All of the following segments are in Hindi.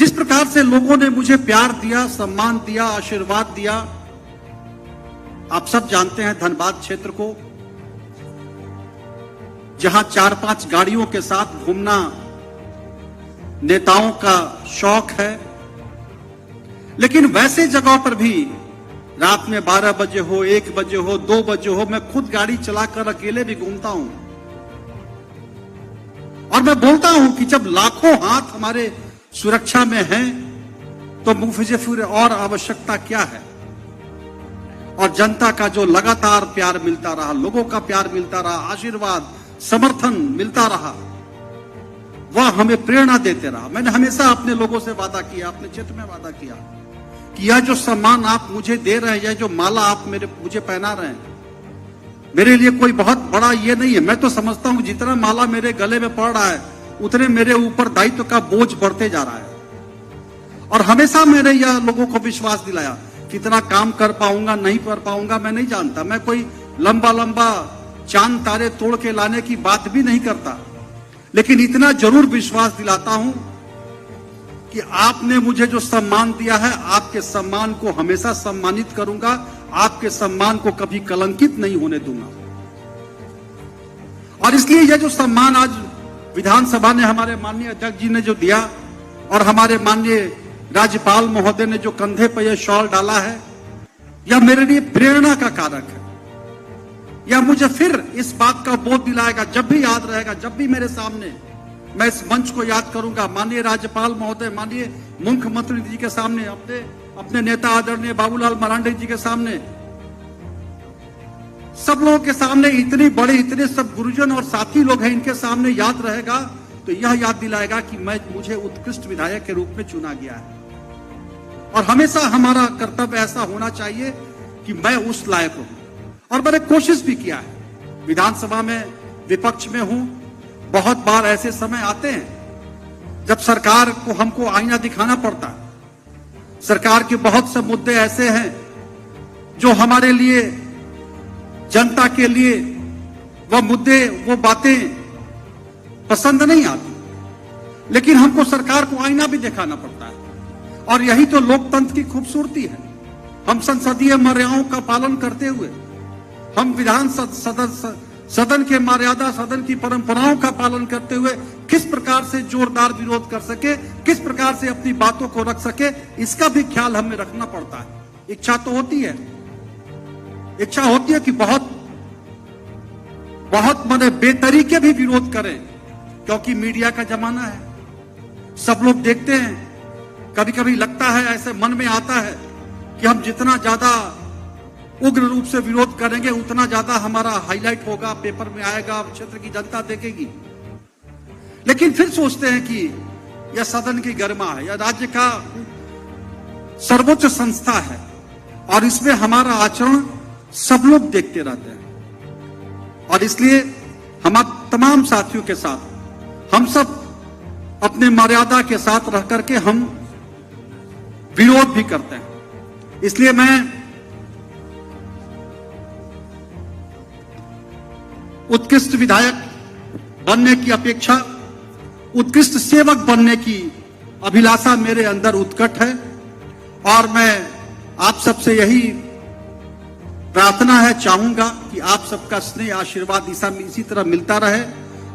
जिस प्रकार से लोगों ने मुझे प्यार दिया, सम्मान दिया, आशीर्वाद दिया, आप सब जानते हैं धनबाद क्षेत्र को, जहां 4-5 गाड़ियों के साथ घूमना नेताओं का शौक है, लेकिन वैसे जगहों पर भी रात में 12 बजे हो, 1 बजे हो, 2 बजे हो, मैं खुद गाड़ी चलाकर अकेले भी घूमता हूं और मैं बोलता हूं कि जब लाखों हाथ हमारे सुरक्षा में हैं तो मुझे फिर और आवश्यकता क्या है। और जनता का जो लगातार प्यार मिलता रहा, लोगों का प्यार मिलता रहा, आशीर्वाद, समर्थन मिलता रहा, वह हमें प्रेरणा देते रहा। मैंने हमेशा अपने लोगों से वादा किया, अपने क्षेत्र में वादा किया कि यह जो सम्मान आप मुझे दे रहे हैं, यह जो माला आप मुझे पहना रहे हैं, मेरे लिए कोई बहुत बड़ा ये नहीं है। मैं तो समझता हूं जितना माला मेरे गले में पड़ रहा है उतने मेरे ऊपर दायित्व का बोझ बढ़ते जा रहा है। और हमेशा मैंने यह लोगों को विश्वास दिलाया, कितना काम कर पाऊंगा नहीं कर पाऊंगा मैं नहीं जानता, मैं कोई लंबा लंबा चांद तारे तोड़ के लाने की बात भी नहीं करता, लेकिन इतना जरूर विश्वास दिलाता हूं कि आपने मुझे जो सम्मान दिया है, आपके सम्मान को हमेशा सम्मानित करूंगा, आपके सम्मान को कभी कलंकित नहीं होने दूंगा। और इसलिए यह जो सम्मान आज विधानसभा ने हमारे माननीय अध्यक्ष जी ने जो दिया और हमारे माननीय राज्यपाल महोदय ने जो कंधे पर यह शॉल डाला है, यह मेरे लिए प्रेरणा का कारक है। यह मुझे फिर इस बात का बोध दिलाएगा, जब भी याद रहेगा, जब भी मेरे सामने मैं इस मंच को याद करूंगा, माननीय राज्यपाल महोदय, माननीय मुख्यमंत्री जी के सामने, अपने नेता आदरणीय बाबूलाल मरांडी जी के सामने, सब लोगों के सामने, इतनी बड़े, इतने सब गुरुजन और साथी लोग हैं, इनके सामने याद रहेगा तो यह याद दिलाएगा कि मुझे उत्कृष्ट विधायक के रूप में चुना गया है। और हमेशा हमारा कर्तव्य ऐसा होना चाहिए कि मैं उस लायक हूं। और मैंने कोशिश भी किया है, विधानसभा में विपक्ष में हूं, बहुत बार ऐसे समय आते हैं जब सरकार को हमको आईना दिखाना पड़ता है। सरकार के बहुत से मुद्दे ऐसे हैं जो हमारे लिए, जनता के लिए वह मुद्दे, वो बातें पसंद नहीं आती, लेकिन हमको सरकार को आईना भी दिखाना पड़ता है। और यही तो लोकतंत्र की खूबसूरती है। हम संसदीय मर्यादाओं का पालन करते हुए, हम विधान सदन के मर्यादा, सदन की परंपराओं का पालन करते हुए किस प्रकार से जोरदार विरोध कर सके, किस प्रकार से अपनी बातों को रख सके, इसका भी ख्याल हमें रखना पड़ता है। इच्छा तो होती है, इच्छा होती है कि बहुत माने बेतरीके भी विरोध करें, क्योंकि मीडिया का जमाना है, सब लोग देखते हैं। कभी कभी लगता है, ऐसे मन में आता है कि हम जितना ज्यादा उग्र रूप से विरोध करेंगे उतना ज्यादा हमारा हाईलाइट होगा, पेपर में आएगा, क्षेत्र की जनता देखेगी। लेकिन फिर सोचते हैं कि यह सदन की गरिमा है, यह राज्य का सर्वोच्च संस्था है और इसमें हमारा आचरण सब लोग देखते रहते हैं। और इसलिए हम तमाम साथियों के साथ, हम सब अपने मर्यादा के साथ रह करके हम विरोध भी करते हैं। इसलिए मैं उत्कृष्ट विधायक बनने की अपेक्षा उत्कृष्ट सेवक बनने की अभिलाषा मेरे अंदर उत्कट है। और मैं आप सबसे यही प्रार्थना है, चाहूंगा कि आप सबका स्नेह, आशीर्वाद इसी तरह मिलता रहे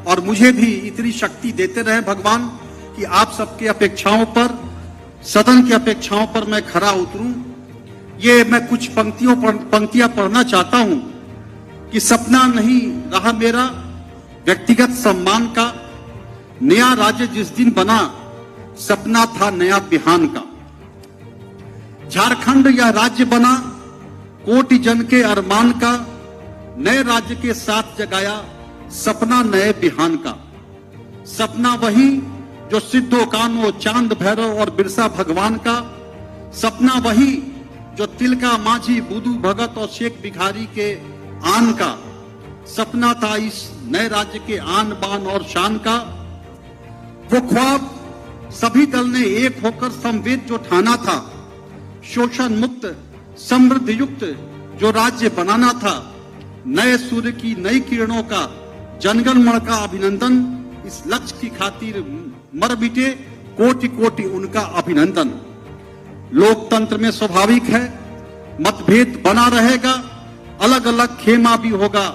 और मुझे भी इतनी शक्ति देते रहे भगवान कि आप सबके अपेक्षाओं पर, सदन की अपेक्षाओं पर मैं खरा उतरूं। ये मैं कुछ पंक्तियां पढ़ना चाहता हूं कि सपना नहीं रहा मेरा व्यक्तिगत सम्मान का, नया राज्य जिस दिन बना सपना था नया बिहान का। झारखंड यह राज्य बना कोटि जन के अरमान का, नए राज्य के साथ जगाया सपना नए बिहान का। सपना वही जो सिद्धो कान्हो, चांद भैरव और बिरसा भगवान का। सपना वही जो तिलका माझी, बुदू भगत और शेख भिखारी के आन का। सपना था इस नए राज्य के आन बान और शान का। वो ख्वाब सभी दल ने एक होकर संवेद जो ठाना था, शोषण मुक्त समृद्धि युक्त जो राज्य बनाना था। नए सूर्य की नई किरणों का जनगण मन का अभिनंदन। इस लक्ष्य की खातिर मर मिटे कोटि कोटि उनका अभिनंदन। लोकतंत्र में स्वाभाविक है, मतभेद बना रहेगा, अलग अलग खेमा भी होगा,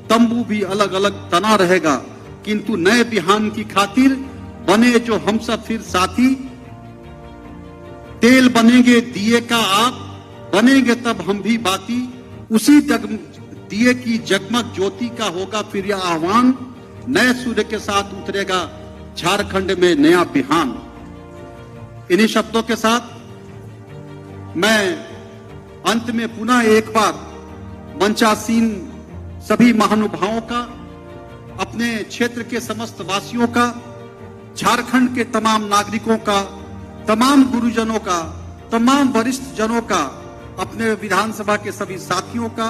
तंबू भी अलग अलग तना रहेगा, किंतु नए बिहान की खातिर बने जो हम सब फिर साथी, तेल बनेंगे दिए का आप, बनेंगे तब हम भी बाती, उसी दिए की जगमग ज्योति का होगा फिर यह आह्वान, नए सूर्य के साथ उतरेगा झारखंड में नया बिहान। इन्हीं शब्दों के साथ मैं अंत में पुनः एक बार मंचासीन सभी महानुभावों का, अपने क्षेत्र के समस्त वासियों का, झारखंड के तमाम नागरिकों का, तमाम गुरुजनों का, तमाम वरिष्ठ जनों का, अपने विधानसभा के सभी साथियों का,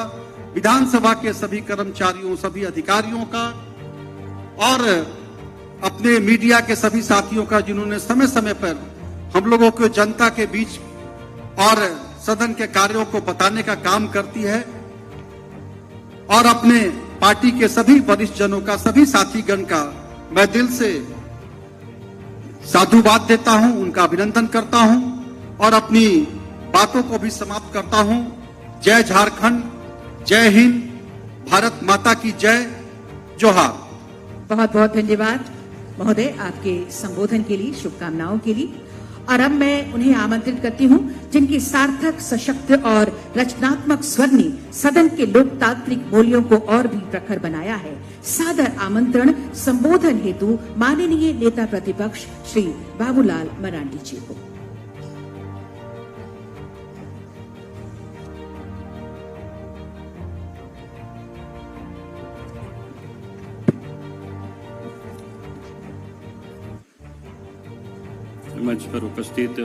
विधानसभा के सभी कर्मचारियों, सभी अधिकारियों का और अपने मीडिया के सभी साथियों का, जिन्होंने समय समय पर हम लोगों को जनता के बीच और सदन के कार्यों को बताने का काम करती है, और अपने पार्टी के सभी वरिष्ठ जनों का, सभी साथीगण का मैं दिल से साधुवाद देता हूं, उनका अभिनंदन करता हूं और अपनी बातों को भी समाप्त करता हूं। जय झारखंड, जय हिंद, भारत माता की जय, जोहार। बहुत बहुत धन्यवाद महोदय आपके संबोधन के लिए, शुभकामनाओं के लिए। और अब मैं उन्हें आमंत्रित करती हूं जिनकी सार्थक, सशक्त और रचनात्मक स्वर ने सदन के लोकतांत्रिक मूल्यों को और भी प्रखर बनाया है। सादर आमंत्रण संबोधन हेतु माननीय नेता प्रतिपक्ष श्री बाबूलाल मरांडी जी को। मंच पर उपस्थित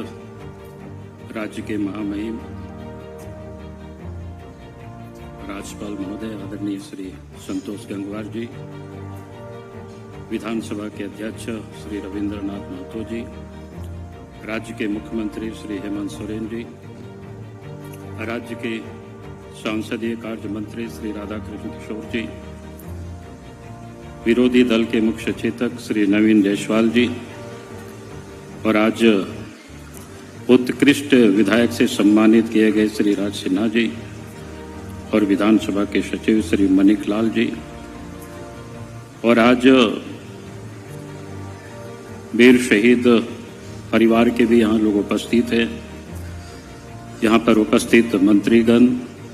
राज्य के महामहिम राज्यपाल महोदय आदरणीय श्री संतोष गंगवार जी, विधानसभा के अध्यक्ष श्री रविंद्रनाथ महतो जी, राज्य के मुख्यमंत्री श्री हेमंत सोरेन जी, राज्य के संसदीय कार्य मंत्री श्री राधाकृष्ण किशोर जी, विरोधी दल के मुख्य सचेतक श्री नवीन जायसवाल जी, और आज उत्कृष्ट विधायक से सम्मानित किए गए श्री राज सिन्हा जी और विधानसभा के सचिव श्री मनिक लाल जी, और आज वीर शहीद परिवार के भी यहाँ लोग उपस्थित हैं। यहाँ पर उपस्थित मंत्रीगण,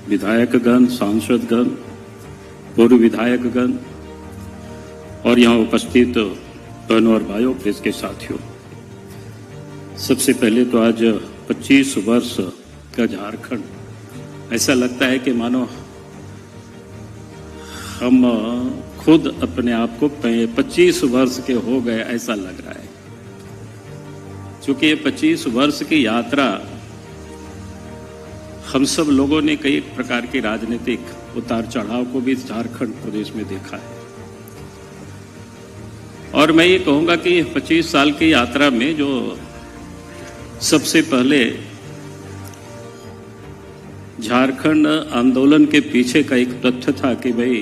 विधायकगण, सांसदगण, पूर्व विधायकगण और यहाँ उपस्थित बहनों और भाइयों, प्रेस के साथियों, सबसे पहले तो आज 25 वर्ष का झारखंड, ऐसा लगता है कि मानो हम खुद अपने आप को 25 वर्ष के हो गए ऐसा लग रहा है, क्योंकि ये 25 वर्ष की यात्रा हम सब लोगों ने कई प्रकार की राजनीतिक उतार चढ़ाव को भी झारखंड प्रदेश में देखा है। और मैं ये कहूंगा कि 25 साल की यात्रा में जो सबसे पहले झारखंड आंदोलन के पीछे का एक तथ्य था कि भाई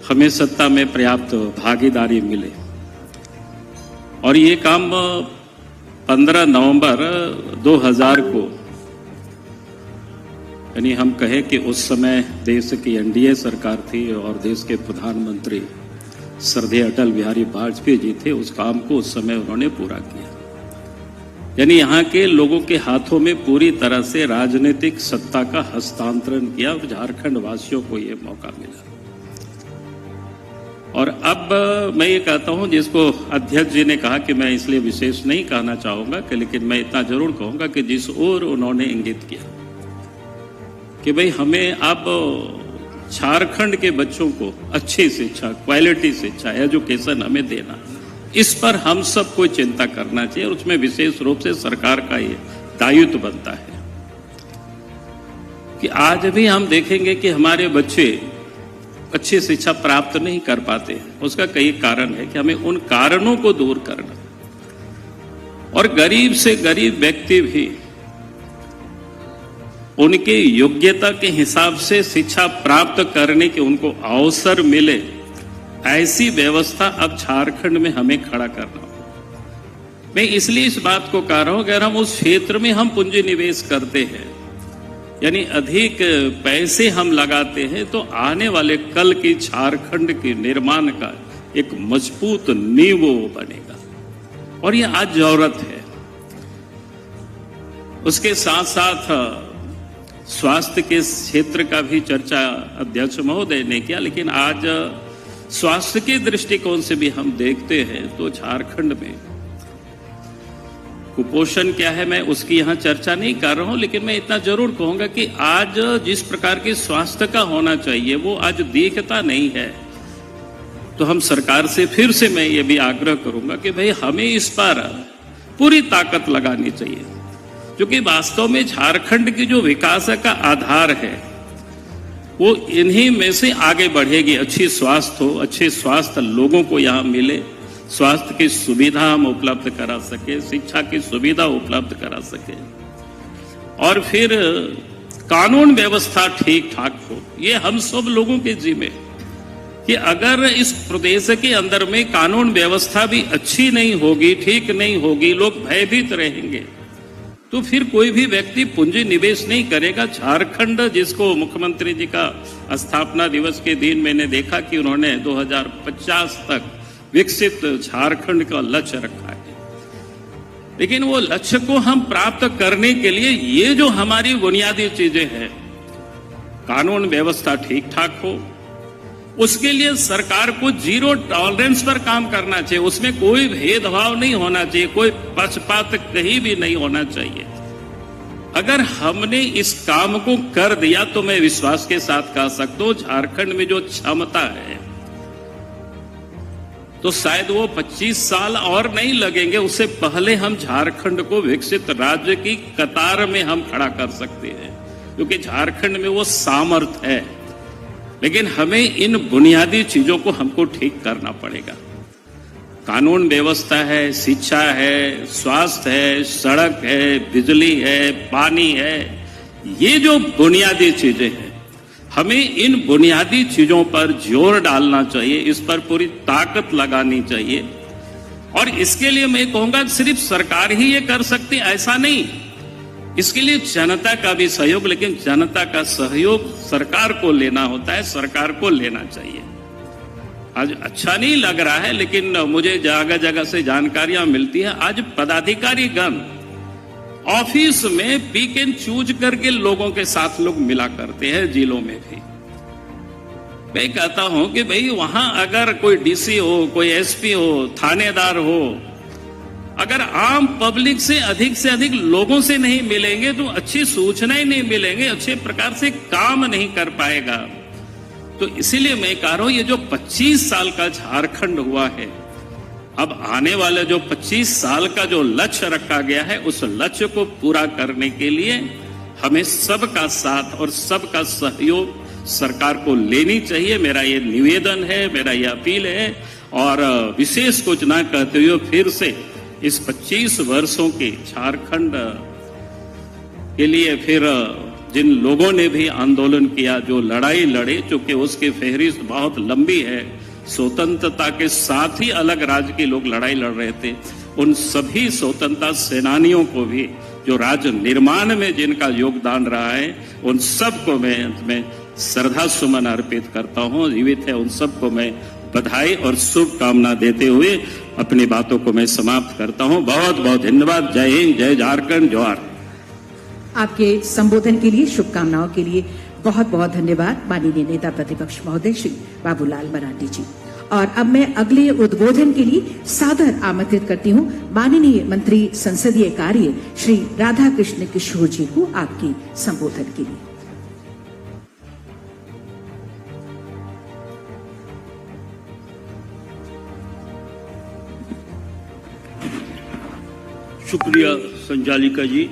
हमें सत्ता में पर्याप्त भागीदारी मिले, और ये काम 15 नवंबर 2000 को, यानी हम कहें कि उस समय देश की एनडीए सरकार थी और देश के प्रधानमंत्री श्रद्धेय अटल बिहारी वाजपेयी जी थे, उस काम को उस समय उन्होंने पूरा किया। यानी यहाँ के लोगों के हाथों में पूरी तरह से राजनीतिक सत्ता का हस्तांतरण किया और झारखंड वासियों को ये मौका मिला। और अब मैं ये कहता हूँ, जिसको अध्यक्ष जी ने कहा कि मैं इसलिए विशेष नहीं कहना चाहूंगा कि, लेकिन मैं इतना जरूर कहूंगा कि जिस ओर उन्होंने इंगित किया कि भाई हमें अब झारखंड के बच्चों को अच्छी शिक्षा, क्वालिटी शिक्षा, एजुकेशन हमें देना, इस पर हम सबको चिंता करना चाहिए और उसमें विशेष रूप से सरकार का ये दायित्व बनता है कि आज भी हम देखेंगे कि हमारे बच्चे अच्छी शिक्षा प्राप्त नहीं कर पाते। उसका कई कारण है कि हमें उन कारणों को दूर करना, और गरीब से गरीब व्यक्ति भी उनके योग्यता के हिसाब से शिक्षा प्राप्त करने के उनको अवसर मिले, ऐसी व्यवस्था अब झारखंड में हमें खड़ा करना होगा। मैं इसलिए इस बात को कह रहा हूं, अगर हम उस क्षेत्र में हम पूंजी निवेश करते हैं, यानी अधिक पैसे हम लगाते हैं, तो आने वाले कल की झारखंड के निर्माण का एक मजबूत नींव बनेगा, और ये आज जरूरत है। उसके साथ साथ स्वास्थ्य के क्षेत्र का भी चर्चा अध्यक्ष महोदय ने किया, लेकिन आज स्वास्थ्य के दृष्टिकोण से भी हम देखते हैं तो झारखंड में कुपोषण क्या है, मैं उसकी यहां चर्चा नहीं कर रहा हूं, लेकिन मैं इतना जरूर कहूंगा कि आज जिस प्रकार के स्वास्थ्य का होना चाहिए वो आज दिखता नहीं है। तो हम सरकार से फिर से मैं ये भी आग्रह करूंगा कि भाई हमें इस पर पूरी ताकत लगानी चाहिए, क्योंकि वास्तव में झारखंड की जो विकास का आधार है वो इन्हीं में से आगे बढ़ेगी। अच्छी स्वास्थ्य हो, अच्छे स्वास्थ्य लोगों को यहाँ मिले, स्वास्थ्य की सुविधा हम उपलब्ध करा सके, शिक्षा की सुविधा उपलब्ध करा सके, और फिर कानून व्यवस्था ठीक ठाक हो। ये हम सब लोगों के जिम्मे कि अगर इस प्रदेश के अंदर में कानून व्यवस्था भी अच्छी नहीं होगी, ठीक नहीं होगी, लोग भयभीत रहेंगे, तो फिर कोई भी व्यक्ति पूंजी निवेश नहीं करेगा। झारखंड, जिसको मुख्यमंत्री जी का स्थापना दिवस के दिन मैंने देखा कि उन्होंने 2050 तक विकसित झारखंड का लक्ष्य रखा है, लेकिन वो लक्ष्य को हम प्राप्त करने के लिए ये जो हमारी बुनियादी चीजें हैं, कानून व्यवस्था ठीक ठाक हो, उसके लिए सरकार को जीरो टॉलरेंस पर काम करना चाहिए। उसमें कोई भेदभाव नहीं होना चाहिए, कोई पक्षपात कहीं भी नहीं होना चाहिए। अगर हमने इस काम को कर दिया तो मैं विश्वास के साथ कह सकता हूं झारखंड में जो क्षमता है, तो शायद वो 25 साल और नहीं लगेंगे, उससे पहले हम झारखंड को विकसित राज्य की कतार में हम खड़ा कर सकते हैं, क्योंकि झारखंड में वो सामर्थ्य है। लेकिन हमें इन बुनियादी चीजों को हमको ठीक करना पड़ेगा। कानून व्यवस्था है, शिक्षा है, स्वास्थ्य है, सड़क है, बिजली है, पानी है, ये जो बुनियादी चीजें हैं, हमें इन बुनियादी चीजों पर जोर डालना चाहिए, इस पर पूरी ताकत लगानी चाहिए। और इसके लिए मैं कहूंगा सिर्फ सरकार ही ये कर सकती, ऐसा नहीं, इसके लिए जनता का भी सहयोग, लेकिन जनता का सहयोग सरकार को लेना होता है, सरकार को लेना चाहिए। आज अच्छा नहीं लग रहा है, लेकिन मुझे जगह जगह से जानकारियां मिलती है, आज पदाधिकारी गण ऑफिस में पिक एंड चूज करके लोगों के साथ लोग मिला करते हैं, जिलों में भी। मैं कहता हूं कि भाई वहां अगर कोई डीसी हो, कोई एसपी हो, थानेदार हो, अगर आम पब्लिक से अधिक लोगों से नहीं मिलेंगे तो अच्छी सूचनाएं नहीं मिलेंगे, अच्छे प्रकार से काम नहीं कर पाएगा। तो इसीलिए मैं कह रहा हूं ये जो 25 साल का झारखंड हुआ है, अब आने वाले जो 25 साल का जो लक्ष्य रखा गया है, उस लक्ष्य को पूरा करने के लिए हमें सबका साथ और सबका सहयोग सरकार को लेनी चाहिए। मेरा ये निवेदन है, मेरा ये अपील है, और विशेष कुछ ना कहते हुए फिर से इस 25 वर्षों के झारखंड के लिए फिर जिन लोगों ने भी आंदोलन किया, जो लड़ाई लड़े, चूंकि उसकी फहरिस्त बहुत लंबी है, स्वतंत्रता के साथ ही अलग राज्य के लोग लड़ाई लड़ रहे थे, उन सभी स्वतंत्रता सेनानियों को भी जो राज्य निर्माण में जिनका योगदान रहा है, उन सबको मैं श्रद्धा सुमन अर्पित करता हूं। जीवित है उन सबको मैं बधाई और शुभकामना देते हुए अपनी बातों को मैं समाप्त करता हूं। बहुत बहुत धन्यवाद। जय हिंद, जय झारखंड, जोहार। आपके संबोधन के लिए, शुभकामनाओं के लिए बहुत बहुत धन्यवाद माननीय नेता प्रतिपक्ष महोदय श्री बाबूलाल मरांडी जी। और अब मैं अगले उद्बोधन के लिए सादर आमंत्रित करती हूं माननीय मंत्री संसदीय कार्य श्री राधा कृष्ण किशोर जी को आपके संबोधन के लिए। शुक्रिया संचालिका जी।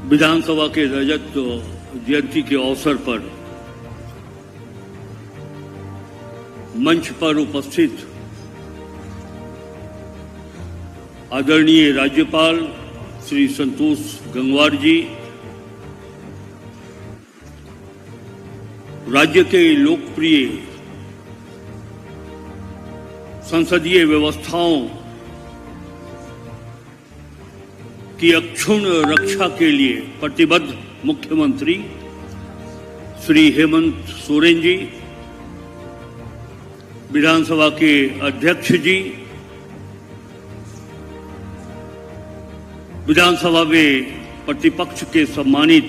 विधानसभा के रजत जयंती के अवसर पर मंच पर उपस्थित आदरणीय राज्यपाल श्री संतोष गंगवार जी, राज्य के लोकप्रिय संसदीय व्यवस्थाओं की अक्षुण्ण रक्षा के लिए प्रतिबद्ध मुख्यमंत्री श्री हेमंत सोरेन जी, विधानसभा के अध्यक्ष जी, विधानसभा में प्रतिपक्ष के सम्मानित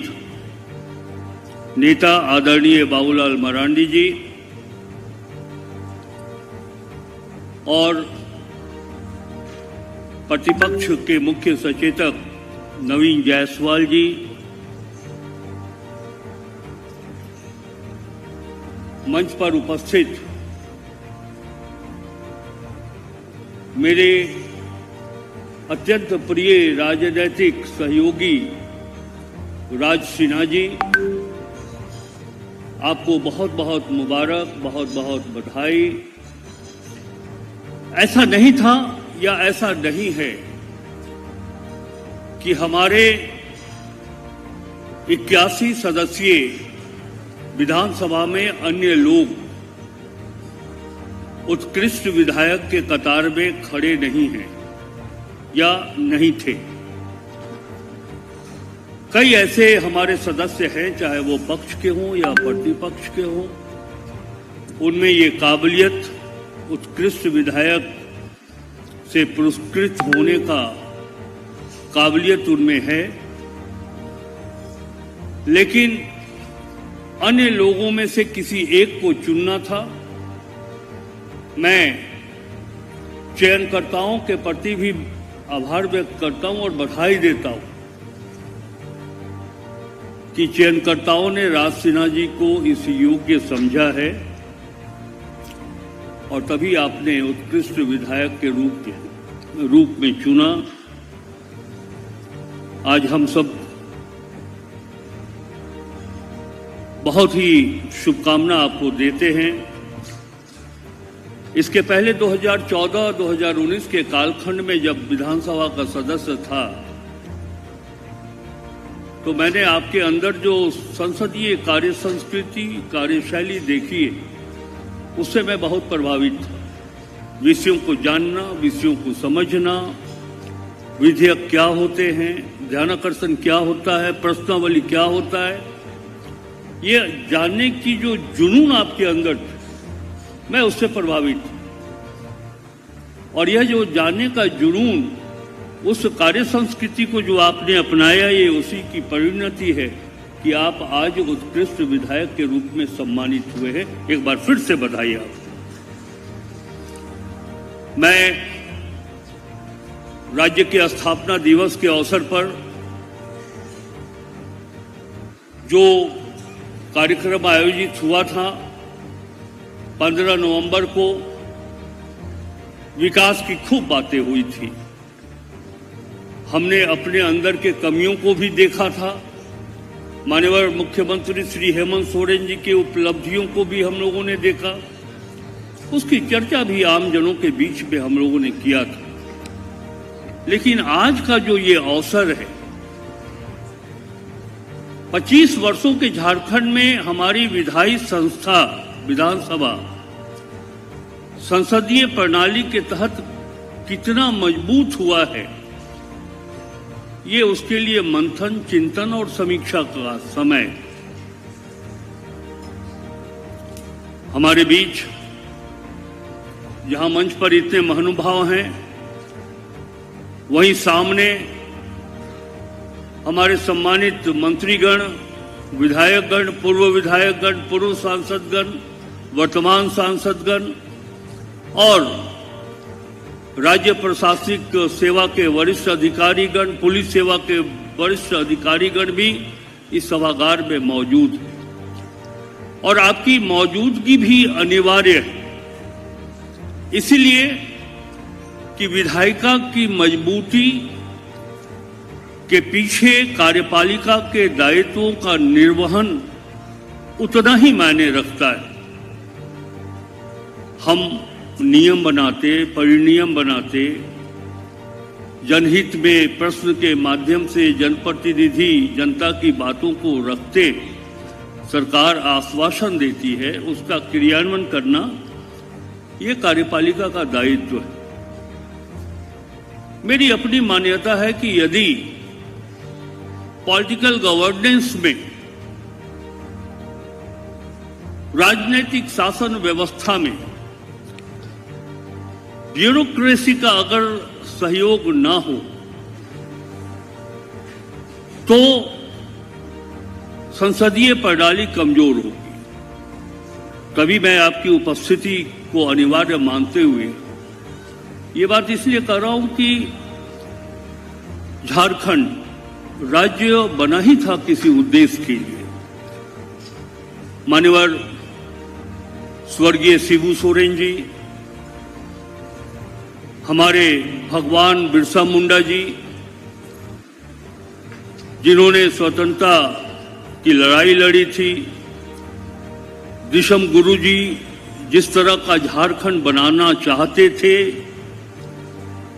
नेता आदरणीय बाबूलाल मरांडी जी और प्रतिपक्ष के मुख्य सचेतक नवीन जायसवाल जी, मंच पर उपस्थित मेरे अत्यंत प्रिय राजनीतिक सहयोगी राज सिन्हा जी, आपको बहुत बहुत मुबारक, बहुत बहुत बधाई। ऐसा नहीं था या ऐसा नहीं है कि हमारे 81 सदस्यीय विधानसभा में अन्य लोग उत्कृष्ट विधायक के कतार में खड़े नहीं हैं या नहीं थे। कई ऐसे हमारे सदस्य हैं, चाहे वो पक्ष के हों या प्रतिपक्ष के हों, उनमें ये काबिलियत उत्कृष्ट विधायक से पुरस्कृत होने का काबिलियत उनमें है, लेकिन अन्य लोगों में से किसी एक को चुनना था। मैं चयनकर्ताओं के प्रति भी आभार व्यक्त करता हूं और बधाई देता हूं कि चयनकर्ताओं ने राज सिन्हा जी को इस योग्य समझा है और तभी आपने उत्कृष्ट विधायक के रूप में चुना। आज हम सब बहुत ही शुभकामना आपको देते हैं। इसके पहले 2014-2019 के कालखंड में जब विधानसभा का सदस्य था तो मैंने आपके अंदर जो संसदीय कार्य संस्कृति, कार्यशैली देखी है, उससे मैं बहुत प्रभावित था। विषयों को जानना, विषयों को समझना, विधेयक क्या होते हैं, ध्यानाकर्षण क्या होता है, प्रश्नावली क्या होता है, ये जानने की जो जुनून आपके अंदर थी, मैं उससे प्रभावित हूं। और यह जो जानने का जुनून, उस कार्य संस्कृति को जो आपने अपनाया, ये उसी की परिणति है कि आप आज उत्कृष्ट विधायक के रूप में सम्मानित हुए हैं। एक बार फिर से बधाई आपको। मैं राज्य के स्थापना दिवस के अवसर पर जो कार्यक्रम आयोजित हुआ था 15 नवंबर को, विकास की खूब बातें हुई थी। हमने अपने अंदर के कमियों को भी देखा था। माननीय मुख्यमंत्री श्री हेमंत सोरेन जी की उपलब्धियों को भी हम लोगों ने देखा। उसकी चर्चा भी आम जनों के बीच में हम लोगों ने किया था। लेकिन आज का जो ये अवसर है, 25 वर्षों के झारखंड में हमारी विधायी संस्था विधानसभा संसदीय प्रणाली के तहत कितना मजबूत हुआ है, ये उसके लिए मंथन, चिंतन और समीक्षा का समय। हमारे बीच जहां मंच पर इतने महानुभाव हैं, वहीं सामने हमारे सम्मानित मंत्रीगण, विधायकगण, पूर्व विधायकगण, पूर्व सांसदगण, वर्तमान सांसदगण और राज्य प्रशासनिक सेवा के वरिष्ठ अधिकारीगण, पुलिस सेवा के वरिष्ठ अधिकारीगण भी इस सभागार में मौजूद हैं और आपकी मौजूदगी भी अनिवार्य है, इसलिए कि विधायिका की मजबूती के पीछे कार्यपालिका के दायित्वों का निर्वहन उतना ही मायने रखता है। हम नियम बनाते, परिनियम बनाते, जनहित में प्रश्न के माध्यम से जनप्रतिनिधि जनता की बातों को रखते, सरकार आश्वासन देती है, उसका क्रियान्वयन करना ये कार्यपालिका का दायित्व है। मेरी अपनी मान्यता है कि यदि पॉलिटिकल गवर्नेंस में, राजनीतिक शासन व्यवस्था में ब्यूरोक्रेसी का अगर सहयोग ना हो तो संसदीय प्रणाली कमजोर होगी। कभी मैं आपकी उपस्थिति को अनिवार्य मानते हुए ये बात इसलिए कर रहा हूं कि झारखंड राज्य बना ही था किसी उद्देश्य के लिए। मान्यवर स्वर्गीय शिबू सोरेन जी, हमारे भगवान बिरसा मुंडा जी, जिन्होंने स्वतंत्रता की लड़ाई लड़ी थी, दिशम गुरु जी जिस तरह का झारखंड बनाना चाहते थे,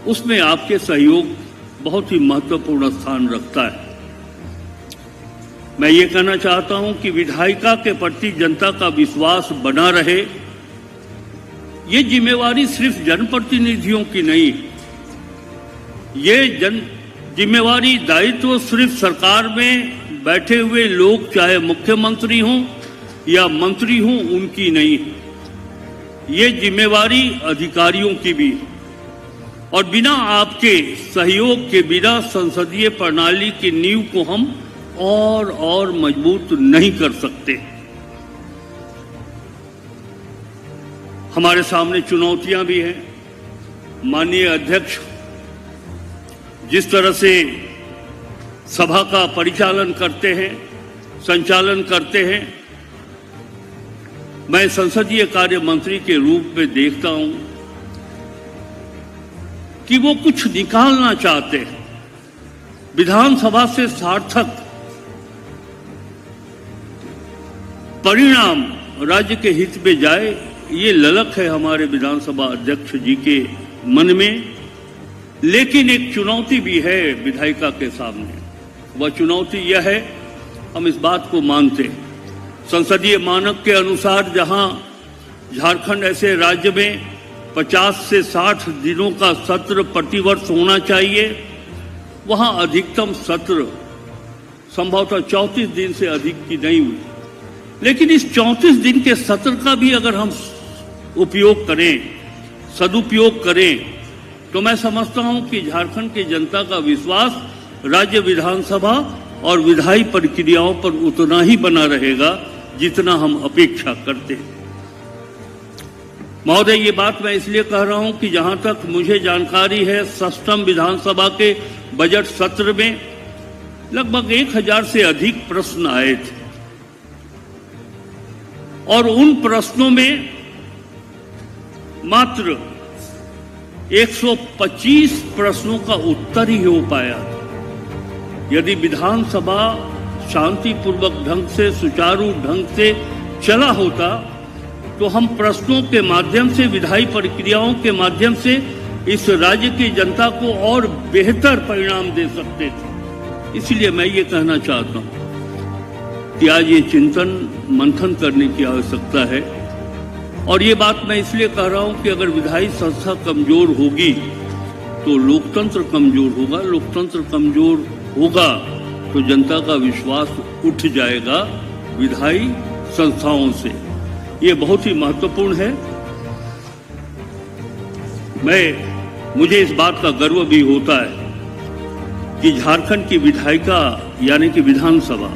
उसमें आपके सहयोग बहुत ही महत्वपूर्ण स्थान रखता है। मैं ये कहना चाहता हूं कि विधायिका के प्रति जनता का विश्वास बना रहे। ये जिम्मेवारी सिर्फ जनप्रतिनिधियों की नहीं, ये जिम्मेवारी दायित्व सिर्फ सरकार में बैठे हुए लोग, चाहे मुख्यमंत्री हों या मंत्री हों, उनकी नहीं है। ये जिम्मेवारी अधिकारियों की भी है और बिना आपके सहयोग के बिना संसदीय प्रणाली की नींव को हम और मजबूत नहीं कर सकते। हमारे सामने चुनौतियां भी हैं। माननीय अध्यक्ष जिस तरह से सभा का परिचालन करते हैं, संचालन करते हैं, मैं संसदीय कार्य मंत्री के रूप में देखता हूं कि वो कुछ निकालना चाहते हैं, विधानसभा से सार्थक परिणाम राज्य के हित में जाए, ये ललक है हमारे विधानसभा अध्यक्ष जी के मन में। लेकिन एक चुनौती भी है विधायिका के सामने। वह चुनौती यह है, हम इस बात को मानते हैं, संसदीय मानक के अनुसार जहां झारखंड ऐसे राज्य में 50 से 60 दिनों का सत्र प्रतिवर्ष होना चाहिए, वहां अधिकतम सत्र संभवतः 34 दिन से अधिक की नहीं हुई। लेकिन इस 34 दिन के सत्र का भी अगर हम उपयोग करें, सदुपयोग करें, तो मैं समझता हूं कि झारखंड की जनता का विश्वास राज्य विधानसभा और विधायी प्रक्रियाओं पर उतना ही बना रहेगा जितना हम अपेक्षा करते हैं। महोदय, ये बात मैं इसलिए कह रहा हूं कि जहां तक मुझे जानकारी है, षष्ठम विधानसभा के बजट सत्र में लगभग 1000 से अधिक प्रश्न आए थे और उन प्रश्नों में मात्र 125 प्रश्नों का उत्तर ही हो पाया। यदि विधानसभा शांतिपूर्वक ढंग से, सुचारू ढंग से चला होता तो हम प्रश्नों के माध्यम से, विधायी प्रक्रियाओं के माध्यम से इस राज्य की जनता को और बेहतर परिणाम दे सकते थे। इसलिए मैं ये कहना चाहता हूं कि आज ये चिंतन मंथन करने की आवश्यकता है। और ये बात मैं इसलिए कह रहा हूं कि अगर विधायी संस्था कमजोर होगी तो लोकतंत्र कमजोर होगा, लोकतंत्र कमजोर होगा तो जनता का विश्वास उठ जाएगा विधायी संस्थाओं से। ये बहुत ही महत्वपूर्ण है। मुझे इस बात का गर्व भी होता है कि झारखंड की विधायिका यानी कि विधानसभा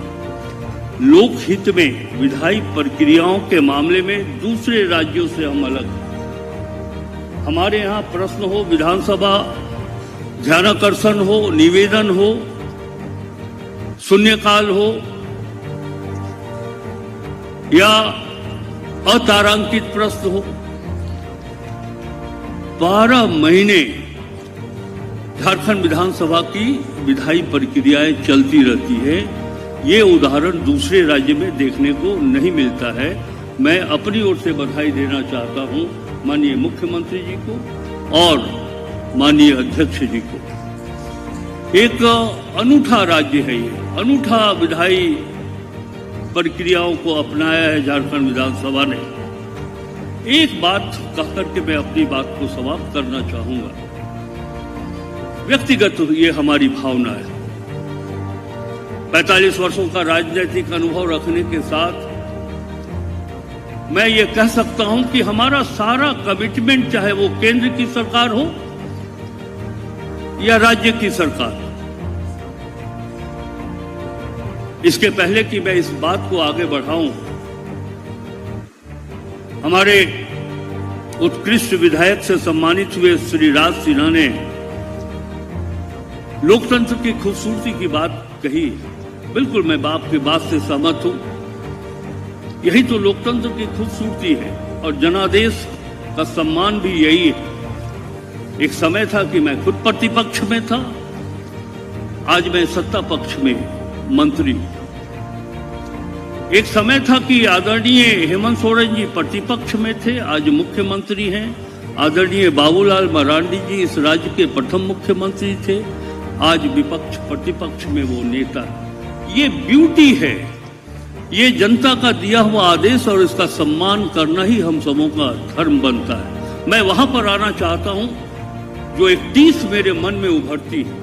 लोकहित में विधायी प्रक्रियाओं के मामले में दूसरे राज्यों से हम अलग हैं। हमारे यहाँ प्रश्न हो, विधानसभा ध्यानाकर्षण हो, निवेदन हो, शून्यकाल हो या अतारांकित प्रश्न हो, 12 महीने झारखंड विधानसभा की विधायी प्रक्रियाएं चलती रहती है। ये उदाहरण दूसरे राज्य में देखने को नहीं मिलता है। मैं अपनी ओर से बधाई देना चाहता हूं माननीय मुख्यमंत्री जी को और माननीय अध्यक्ष जी को। एक अनूठा राज्य है ये, अनूठा विधायी प्रक्रियाओं को अपनाया है झारखंड विधानसभा ने। एक बात कह करके मैं अपनी बात को समाप्त करना चाहूंगा। व्यक्तिगत ये हमारी भावना है। 45 वर्षों का राजनीतिक अनुभव रखने के साथ मैं ये कह सकता हूं कि हमारा सारा कमिटमेंट, चाहे वो केंद्र की सरकार हो या राज्य की सरकार, इसके पहले कि मैं इस बात को आगे बढ़ाऊं, हमारे उत्कृष्ट विधायक से सम्मानित हुए श्री राज सिन्हा ने लोकतंत्र की खूबसूरती की बात कही। बिल्कुल मैं बाप की बात से सहमत हूं। यही तो लोकतंत्र की खूबसूरती है और जनादेश का सम्मान भी यही है। एक समय था कि मैं खुद प्रतिपक्ष में था, आज मैं सत्ता पक्ष में मंत्री। एक समय था कि आदरणीय हेमंत सोरेन जी प्रतिपक्ष में थे, आज मुख्यमंत्री हैं। आदरणीय बाबूलाल मरांडी जी इस राज्य के प्रथम मुख्यमंत्री थे, आज विपक्ष प्रतिपक्ष में वो नेता। ये ब्यूटी है, ये जनता का दिया हुआ आदेश और इसका सम्मान करना ही हम सबों का धर्म बनता है। मैं वहां पर आना चाहता हूं जो एक टीस मेरे मन में उभरती है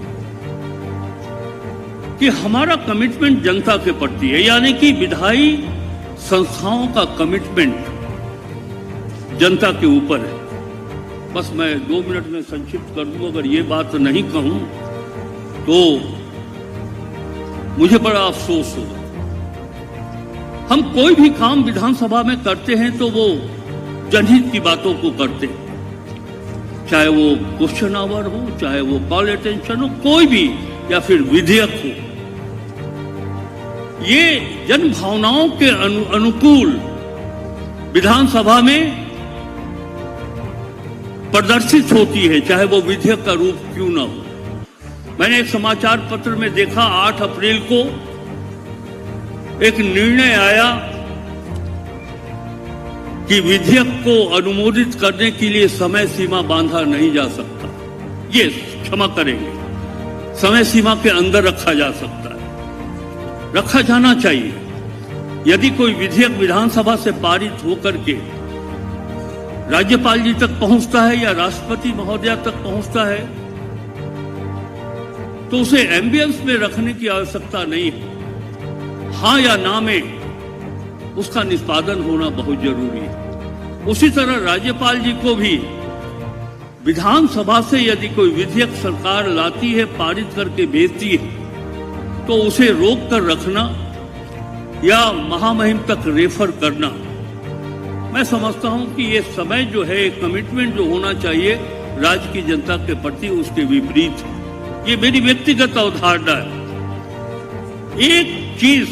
कि हमारा कमिटमेंट जनता के प्रति है, यानी कि विधायी संस्थाओं का कमिटमेंट जनता के ऊपर है। बस मैं 2 मिनट में संक्षिप्त कर दूं। अगर ये बात नहीं कहूं तो मुझे बड़ा अफसोस होगा। हम कोई भी काम विधानसभा में करते हैं तो वो जनहित की बातों को करते हैं, चाहे वो क्वेश्चन आवर हो, चाहे वो कॉल अटेंशन हो, कोई भी, या फिर विधेयक हो। ये जन भावनाओं के अनुकूल विधानसभा में प्रदर्शित होती है, चाहे वो विधेयक का रूप क्यों ना हो। मैंने एक समाचार पत्र में देखा 8 अप्रैल को एक निर्णय आया कि विधेयक को अनुमोदित करने के लिए समय सीमा बांधा नहीं जा सकता। ये क्षमा करेंगे, समय सीमा के अंदर रखा जा सकता है, रखा जाना चाहिए। यदि कोई विधेयक विधानसभा से पारित होकर के राज्यपाल जी तक पहुंचता है या राष्ट्रपति महोदया तक पहुंचता है तो उसे एम्बियंस में रखने की आवश्यकता नहीं है। हाँ या ना में उसका निष्पादन होना बहुत जरूरी है। उसी तरह राज्यपाल जी को भी विधानसभा से यदि कोई विधेयक सरकार लाती है, पारित करके भेजती है, तो उसे रोक कर रखना या महामहिम तक रेफर करना, मैं समझता हूं कि ये समय जो है, कमिटमेंट जो होना चाहिए राज्य की जनता के प्रति, उसके विपरीत है। ये मेरी व्यक्तिगत अवधारणा है। एक चीज,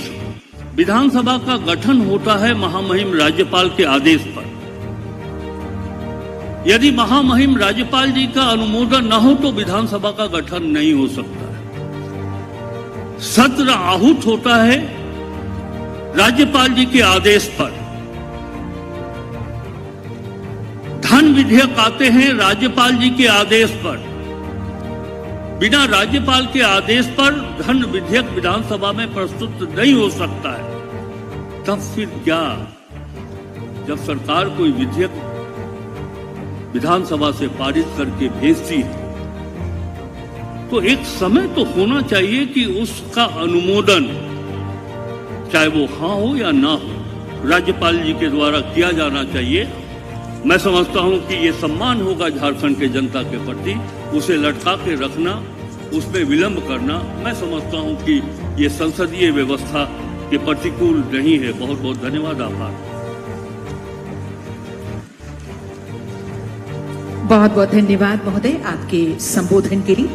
विधानसभा का गठन होता है महामहिम राज्यपाल के आदेश पर। यदि महामहिम राज्यपाल जी का अनुमोदन न हो तो विधानसभा का गठन नहीं हो सकता है। सत्र आहूत होता है राज्यपाल जी के आदेश पर। धन विधेयक आते हैं राज्यपाल जी के आदेश पर। बिना राज्यपाल के आदेश पर धन विधेयक विधानसभा में प्रस्तुत नहीं हो सकता है। तब फिर क्या, जब सरकार कोई विधेयक विधानसभा से पारित करके भेजती है तो एक समय तो होना चाहिए कि उसका अनुमोदन, चाहे वो हाँ हो या ना हो, राज्यपाल जी के द्वारा किया जाना चाहिए। मैं समझता हूं कि ये सम्मान होगा झारखंड के जनता के प्रति। उसे लटका के रखना, उसमें विलंब करना, मैं समझता हूं कि ये संसदीय व्यवस्था के प्रतिकूल नहीं है। बहुत बहुत धन्यवाद, आभार। बहुत बहुत धन्यवाद महोदय आपके संबोधन के लिए।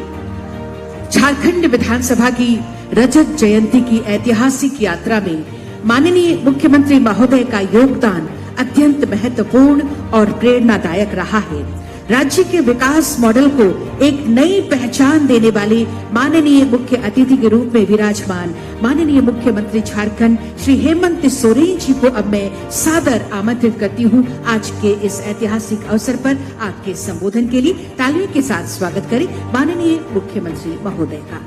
झारखंड विधानसभा की रजत जयंती की ऐतिहासिक यात्रा में माननीय मुख्यमंत्री महोदय का योगदान अत्यंत महत्वपूर्ण और प्रेरणादायक रहा है। राज्य के विकास मॉडल को एक नई पहचान देने वाले माननीय मुख्य अतिथि के रूप में विराजमान माननीय मुख्यमंत्री झारखंड श्री हेमंत सोरेन जी को अब मैं सादर आमंत्रित करती हूं आज के इस ऐतिहासिक अवसर पर आपके संबोधन के लिए। तालियों के साथ स्वागत करें माननीय मुख्यमंत्री महोदय का।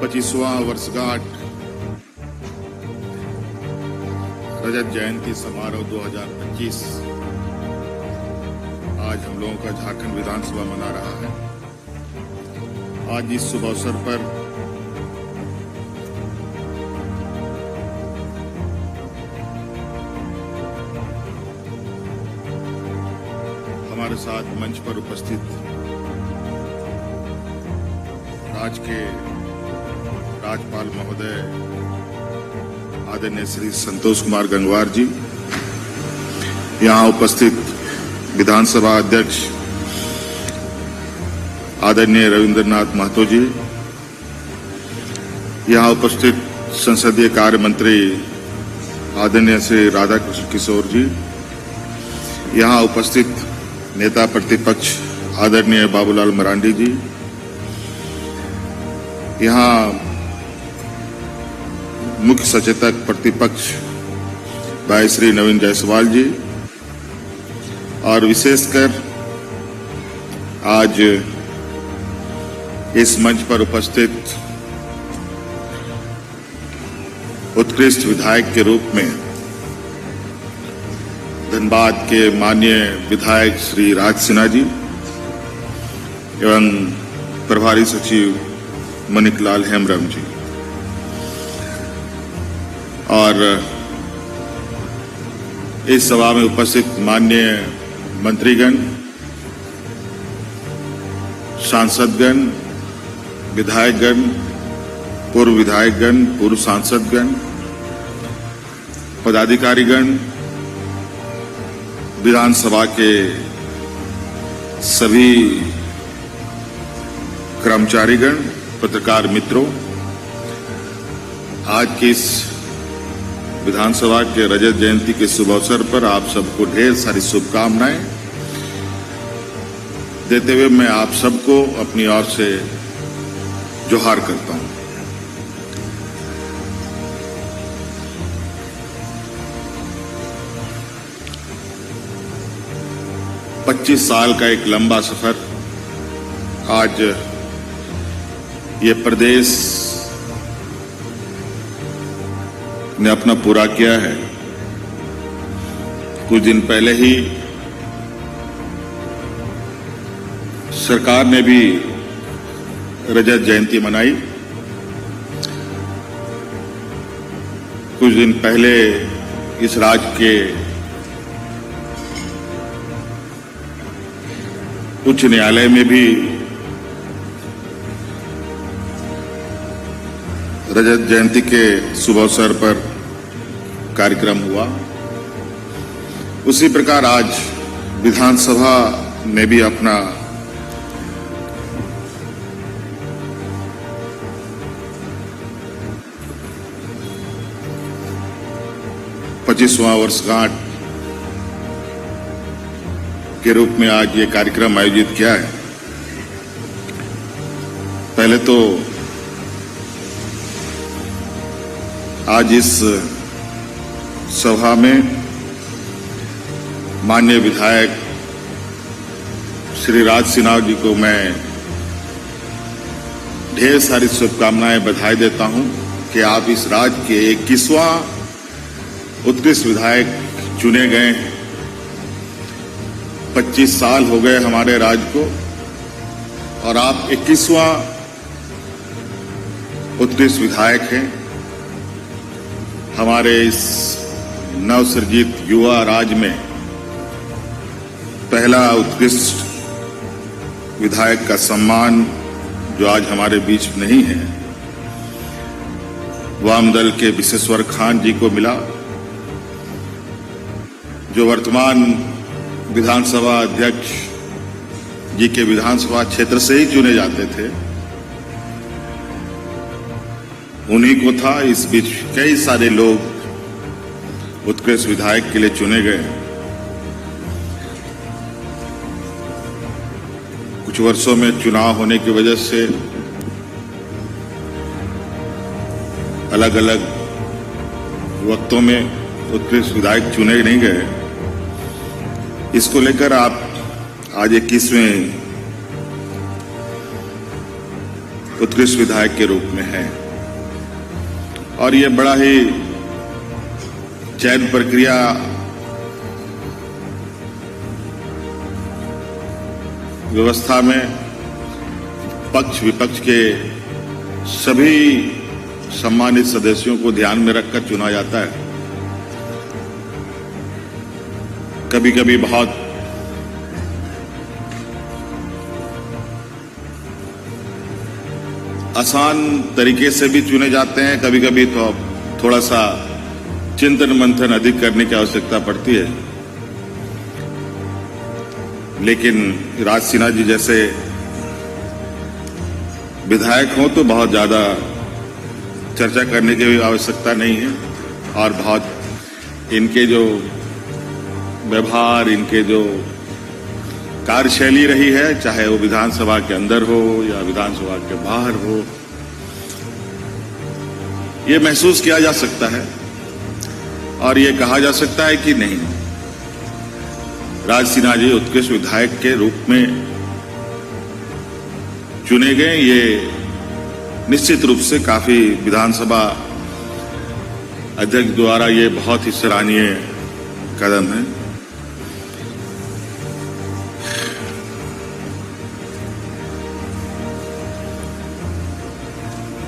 25वां वर्षगांठ रजत जयंती समारोह 2025 आज हम लोगों का झारखंड विधानसभा मना रहा है। आज इस शुभ अवसर पर हमारे साथ मंच पर उपस्थित राज्य के राज्यपाल महोदय आदरणीय श्री संतोष कुमार गंगवार जी, यहाँ उपस्थित विधानसभा अध्यक्ष आदरणीय रविंद्रनाथ महतो जी, यहाँ उपस्थित संसदीय कार्य मंत्री आदरणीय श्री राधाकृष्ण किशोर जी, यहाँ उपस्थित नेता प्रतिपक्ष आदरणीय बाबूलाल मरांडी जी, यहाँ मुख्य सचेतक प्रतिपक्ष भाई श्री नवीन जायसवाल जी, और विशेषकर आज इस मंच पर उपस्थित उत्कृष्ट विधायक के रूप में धनबाद के माननीय विधायक श्री राज सिन्हा जी एवं प्रभारी सचिव मणिकलाल हेम्ब्रम जी, और इस सभा में उपस्थित माननीय मंत्रीगण, सांसदगण, विधायकगण, पूर्व विधायकगण, पूर्व सांसदगण, पदाधिकारीगण, विधानसभा के सभी कर्मचारीगण, पत्रकार मित्रों, आज की इस विधानसभा के रजत जयंती के शुभ अवसर पर आप सबको ढेर सारी शुभकामनाएं देते हुए मैं आप सबको अपनी ओर से जोहार करता हूं। पच्चीस साल का एक लंबा सफर आज ये प्रदेश ने अपना पूरा किया है। कुछ दिन पहले ही सरकार ने भी रजत जयंती मनाई। कुछ दिन पहले इस राज्य के उच्च न्यायालय में भी रजत जयंती के शुभ अवसर पर कार्यक्रम हुआ। उसी प्रकार आज विधानसभा ने भी अपना पच्चीसवां वर्षगांठ के रूप में आज ये कार्यक्रम आयोजित किया है। पहले तो आज इस सभा में माननीय विधायक श्री राज सिन्हा जी को मैं ढेर सारी शुभकामनाएं बधाई देता हूं कि आप इस राज्य के 21वां उत्कृष्ट विधायक चुने गए हैं। 25 साल हो गए हमारे राज्य को और आप 21वां उत्कृष्ट विधायक हैं। हमारे इस नवसृजित युवा राज्य में पहला उत्कृष्ट विधायक का सम्मान जो आज हमारे बीच नहीं है, वाम दल के विशेश्वर खान जी को मिला, जो वर्तमान विधानसभा अध्यक्ष जी के विधानसभा क्षेत्र से ही चुने जाते थे, उन्हीं को था। इस बीच कई सारे लोग उत्कृष्ट विधायक के लिए चुने गए। कुछ वर्षों में चुनाव होने की वजह से अलग अलग वक्तों में उत्कृष्ट विधायक चुने नहीं गए। इसको लेकर आप आज 21वें उत्कृष्ट विधायक के रूप में हैं। और ये बड़ा ही चयन प्रक्रिया व्यवस्था में पक्ष विपक्ष के सभी सम्मानित सदस्यों को ध्यान में रखकर चुना जाता है। कभी कभी बहुत आसान तरीके से भी चुने जाते हैं, कभी कभी तो थोड़ा सा चिंतन मंथन अधिक करने की आवश्यकता पड़ती है। लेकिन राज सिन्हा जी जैसे विधायक हों तो बहुत ज्यादा चर्चा करने की भी आवश्यकता नहीं है। और बहुत इनके जो व्यवहार, इनके जो कार्यशैली रही है, चाहे वो विधानसभा के अंदर हो या विधानसभा के बाहर हो, ये महसूस किया जा सकता है और ये कहा जा सकता है कि नहीं, राज सिन्हा जी उत्कृष्ट विधायक के रूप में चुने गए। ये निश्चित रूप से काफी विधानसभा अध्यक्ष द्वारा ये बहुत ही सराहनीय कदम है।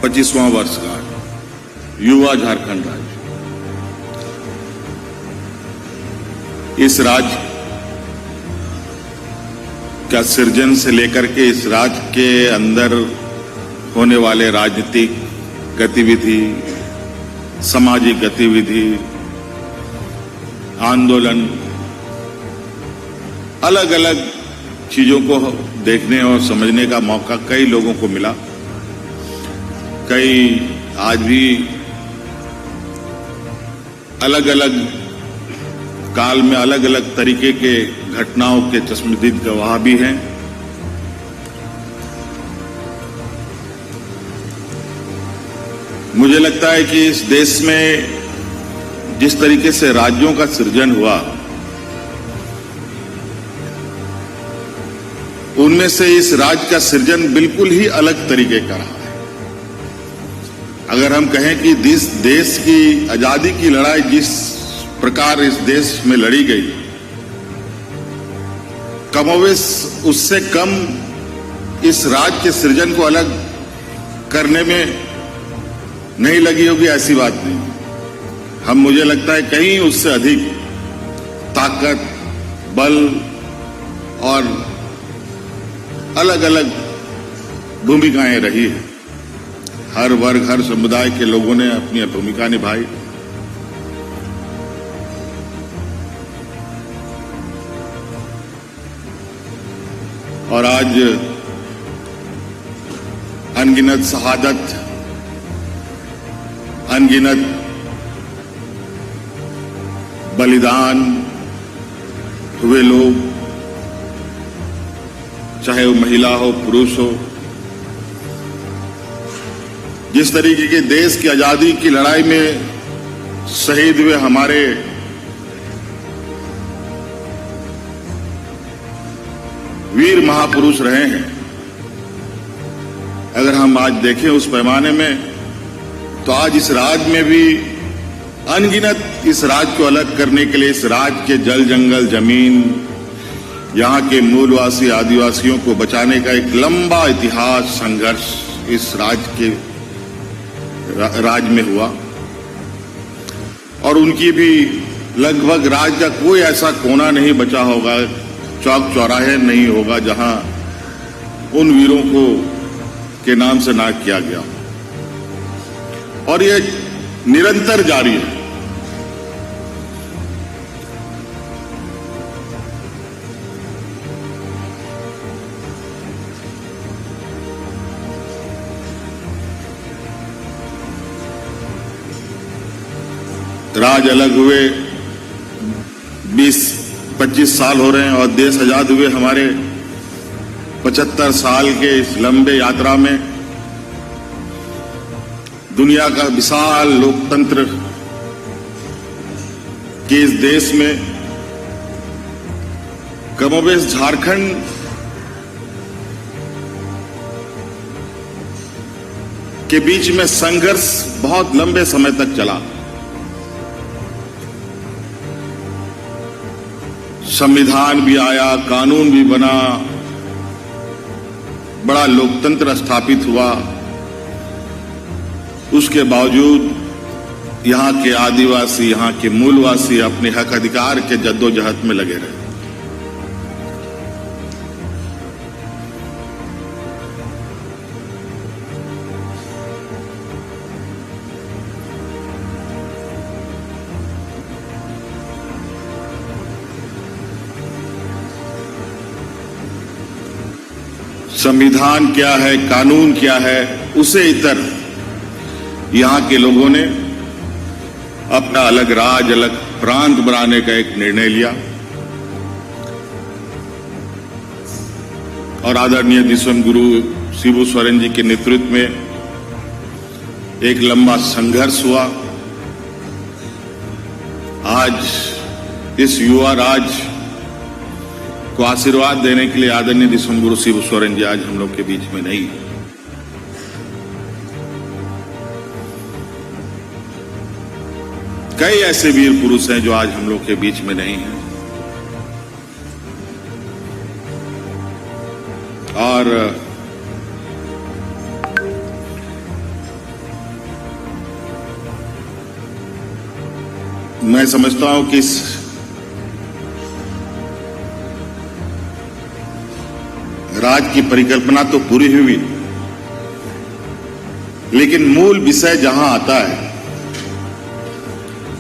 पच्चीसवां वर्षगांठ युवा झारखंड राज्य, इस राज्य का सृजन से लेकर के इस राज्य के अंदर होने वाले राजनीतिक गतिविधि, सामाजिक गतिविधि, आंदोलन, अलग अलग चीजों को देखने और समझने का मौका कई लोगों को मिला। कई आज भी अलग अलग काल में अलग अलग तरीके के घटनाओं के चश्मदीद गवाह भी हैं। मुझे लगता है कि इस देश में जिस तरीके से राज्यों का सृजन हुआ, उनमें से इस राज्य का सृजन बिल्कुल ही अलग तरीके का रहा है। अगर हम कहें कि इस देश की आजादी की लड़ाई जिस प्रकार इस देश में लड़ी गई, कमोवेश उससे कम इस राज्य के सृजन को अलग करने में नहीं लगी होगी, ऐसी बात नहीं। मुझे लगता है कहीं उससे अधिक ताकत, बल और अलग अलग भूमिकाएं रही है। हर वर्ग, हर समुदाय के लोगों ने अपनी भूमिका निभाई। और आज अनगिनत शहादत, अनगिनत बलिदान हुए लोग, चाहे वो महिला हो, पुरुष हो, जिस तरीके के देश की आजादी की लड़ाई में शहीद हुए हमारे वीर महापुरुष रहे हैं, अगर हम आज देखें उस पैमाने में, तो आज इस राज्य में भी अनगिनत इस राज्य को अलग करने के लिए, इस राज्य के जल जंगल जमीन, यहाँ के मूलवासी आदिवासियों को बचाने का एक लंबा इतिहास, संघर्ष इस राज्य के राज्य में हुआ। और उनकी भी लगभग राज्य का कोई ऐसा कोना नहीं बचा होगा, चौक चौराहे नहीं होगा जहां उन वीरों को के नाम से नाम किया गया। और ये निरंतर जारी है। राज अलग हुए 20-25 साल हो रहे हैं और देश आजाद हुए हमारे 75 साल के इस लंबे यात्रा में दुनिया का विशाल लोकतंत्र के इस देश में कमोबेश झारखंड के बीच में संघर्ष बहुत लंबे समय तक चला। संविधान भी आया, कानून भी बना, बड़ा लोकतंत्र स्थापित हुआ। उसके बावजूद यहां के आदिवासी, यहां के मूलवासी अपने हक अधिकार के जद्दोजहद में लगे रहे। संविधान क्या है, कानून क्या है, उसे इतर यहां के लोगों ने अपना अलग राज्य, अलग प्रांत बनाने का एक निर्णय लिया और आदरणीय दिसम गुरु शिबू सोरेन जी के नेतृत्व में एक लंबा संघर्ष हुआ। आज इस युवा राज को आशीर्वाद देने के लिए आदरणीय दिसम गुरु शिबू सोरेन जी आज हम लोग के बीच में नहीं। कई ऐसे वीर पुरुष हैं जो आज हम लोग के बीच में नहीं हैं और मैं समझता हूं कि इस राज की परिकल्पना तो पूरी हुई, लेकिन मूल विषय जहां आता है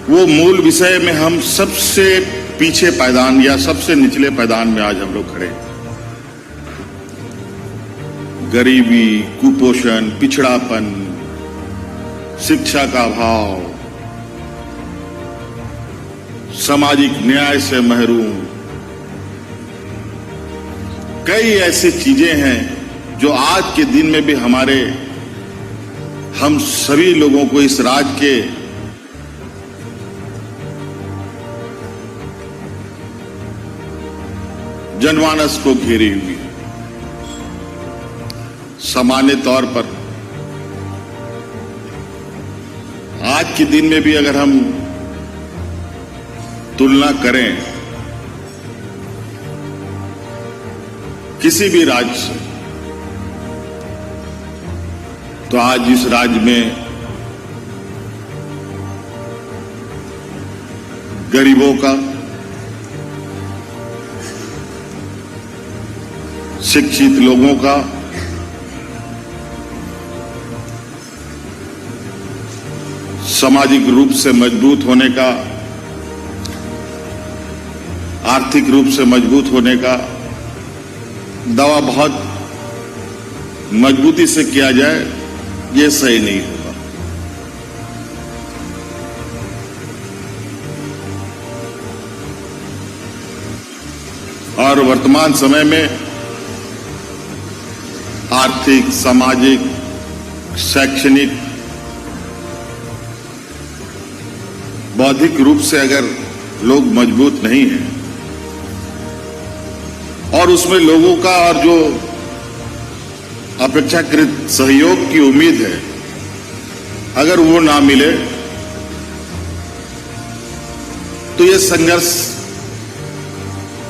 वो मूल विषय में हम सबसे पीछे पायदान या सबसे निचले पायदान में आज हम लोग खड़े हैं। गरीबी, कुपोषण, पिछड़ापन, शिक्षा का अभाव, सामाजिक न्याय से महरूम, कई ऐसी चीजें हैं जो आज के दिन में भी हम सभी लोगों को इस राज्य के जनमानस को घेरी हुई। सामान्य तौर पर आज के दिन में भी अगर हम तुलना करें किसी भी राज्य से, तो आज इस राज्य में गरीबों का, शिक्षित लोगों का, सामाजिक रूप से मजबूत होने का, आर्थिक रूप से मजबूत होने का दावा बहुत मजबूती से किया जाए, ये सही नहीं होगा। और वर्तमान समय में आर्थिक, सामाजिक, शैक्षणिक, बौद्धिक रूप से अगर लोग मजबूत नहीं हैं और उसमें लोगों का और जो अपेक्षाकृत सहयोग की उम्मीद है अगर वो ना मिले तो ये संघर्ष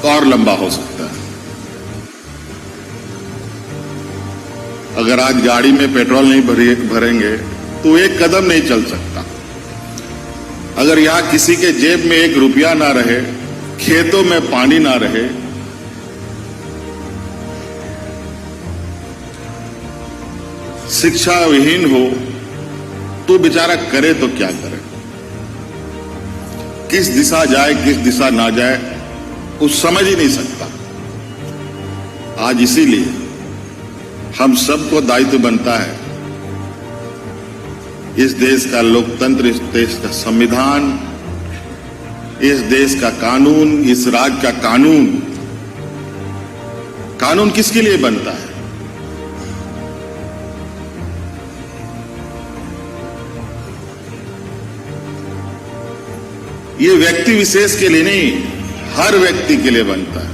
और लंबा हो सकता है। अगर आज गाड़ी में पेट्रोल नहीं भरेंगे तो एक कदम नहीं चल सकता। अगर यहां किसी के जेब में 1 रुपया ना रहे, खेतों में पानी ना रहे, शिक्षा विहीन हो, तो बेचारा करे तो क्या करे, किस दिशा जाए किस दिशा ना जाए, वो समझ ही नहीं सकता। आज इसीलिए हम सबको दायित्व बनता है इस देश का लोकतंत्र, इस देश का संविधान, इस देश का कानून, इस राज्य का कानून, कानून किसके लिए बनता है? ये व्यक्ति विशेष के लिए नहीं, हर व्यक्ति के लिए बनता है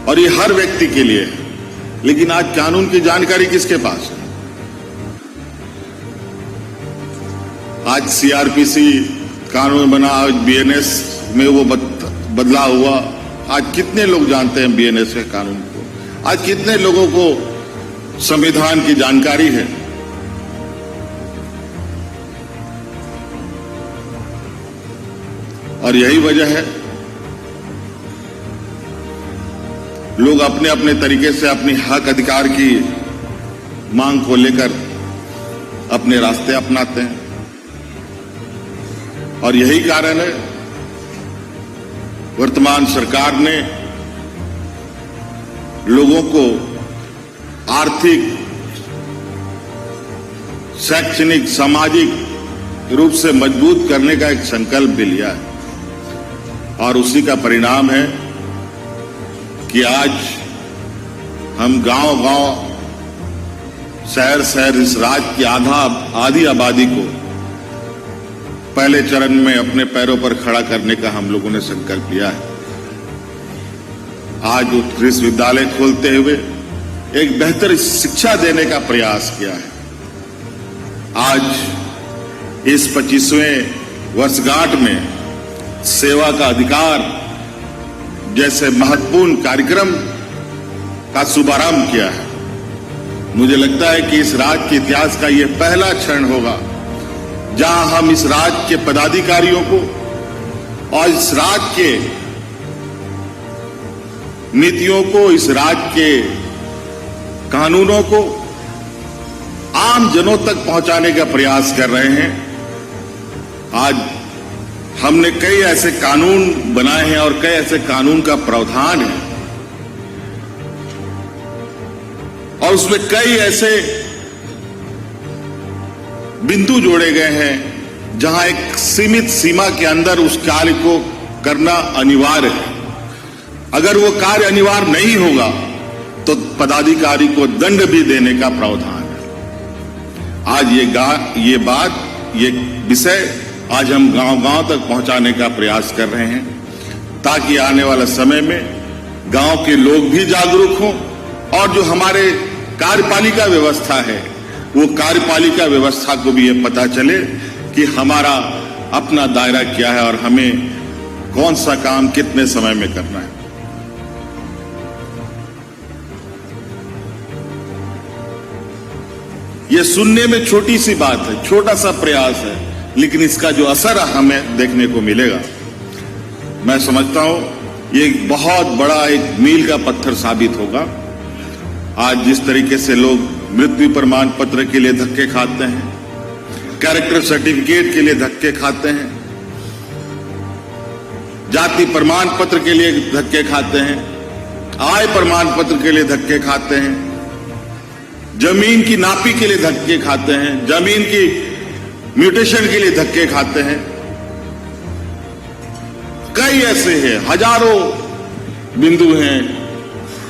और ये हर व्यक्ति के लिए है। लेकिन आज कानून की जानकारी किसके पास है? आज सीआरपीसी कानून बना, आज बीएनएस में वो बदलाव हुआ। आज कितने लोग जानते हैं बीएनएस के कानून को? आज कितने लोगों को संविधान की जानकारी है? और यही वजह है लोग अपने अपने तरीके से अपनी हक अधिकार की मांग को लेकर अपने रास्ते अपनाते हैं। और यही कारण है वर्तमान सरकार ने लोगों को आर्थिक, शैक्षणिक, सामाजिक रूप से मजबूत करने का एक संकल्प भी लिया है। और उसी का परिणाम है कि आज हम गांव-गांव, शहर-शहर इस राज्य की आधी आबादी को पहले चरण में अपने पैरों पर खड़ा करने का हम लोगों ने संकल्प लिया है। आज उत्कृष्ट विद्यालय खोलते हुए एक बेहतर शिक्षा देने का प्रयास किया है। आज इस 25वें वर्षगांठ में सेवा का अधिकार जैसे महत्वपूर्ण कार्यक्रम का शुभारंभ किया है। मुझे लगता है कि इस राज्य के इतिहास का यह पहला क्षण होगा जहां हम इस राज्य के पदाधिकारियों को और इस राज्य के नीतियों को, इस राज्य के कानूनों को आम जनों तक पहुंचाने का प्रयास कर रहे हैं। आज हमने कई ऐसे कानून बनाए हैं और कई ऐसे कानून का प्रावधान है और उसमें कई ऐसे बिंदु जोड़े गए हैं जहां एक सीमित सीमा के अंदर उस कार्य को करना अनिवार्य है। अगर वो कार्य अनिवार्य नहीं होगा तो पदाधिकारी को दंड भी देने का प्रावधान है। आज ये विषय आज हम गांव-गांव तक पहुंचाने का प्रयास कर रहे हैं ताकि आने वाले समय में गांव के लोग भी जागरूक हों और जो हमारे कार्यपालिका व्यवस्था है वो कार्यपालिका व्यवस्था को भी ये पता चले कि हमारा अपना दायरा क्या है और हमें कौन सा काम कितने समय में करना है। ये सुनने में छोटी सी बात है, छोटा सा प्रयास है, लेकिन इसका जो असर हमें देखने को मिलेगा, मैं समझता हूं ये एक बहुत बड़ा एक मील का पत्थर साबित होगा। आज जिस तरीके से लोग मृत्यु प्रमाण पत्र के लिए धक्के खाते हैं, कैरेक्टर सर्टिफिकेट के लिए धक्के खाते हैं, जाति प्रमाण पत्र के लिए धक्के खाते हैं, आय प्रमाण पत्र के लिए धक्के खाते हैं, जमीन की नापी के लिए धक्के खाते हैं, जमीन की म्यूटेशन के लिए धक्के खाते हैं। कई ऐसे हैं, हजारों बिंदु हैं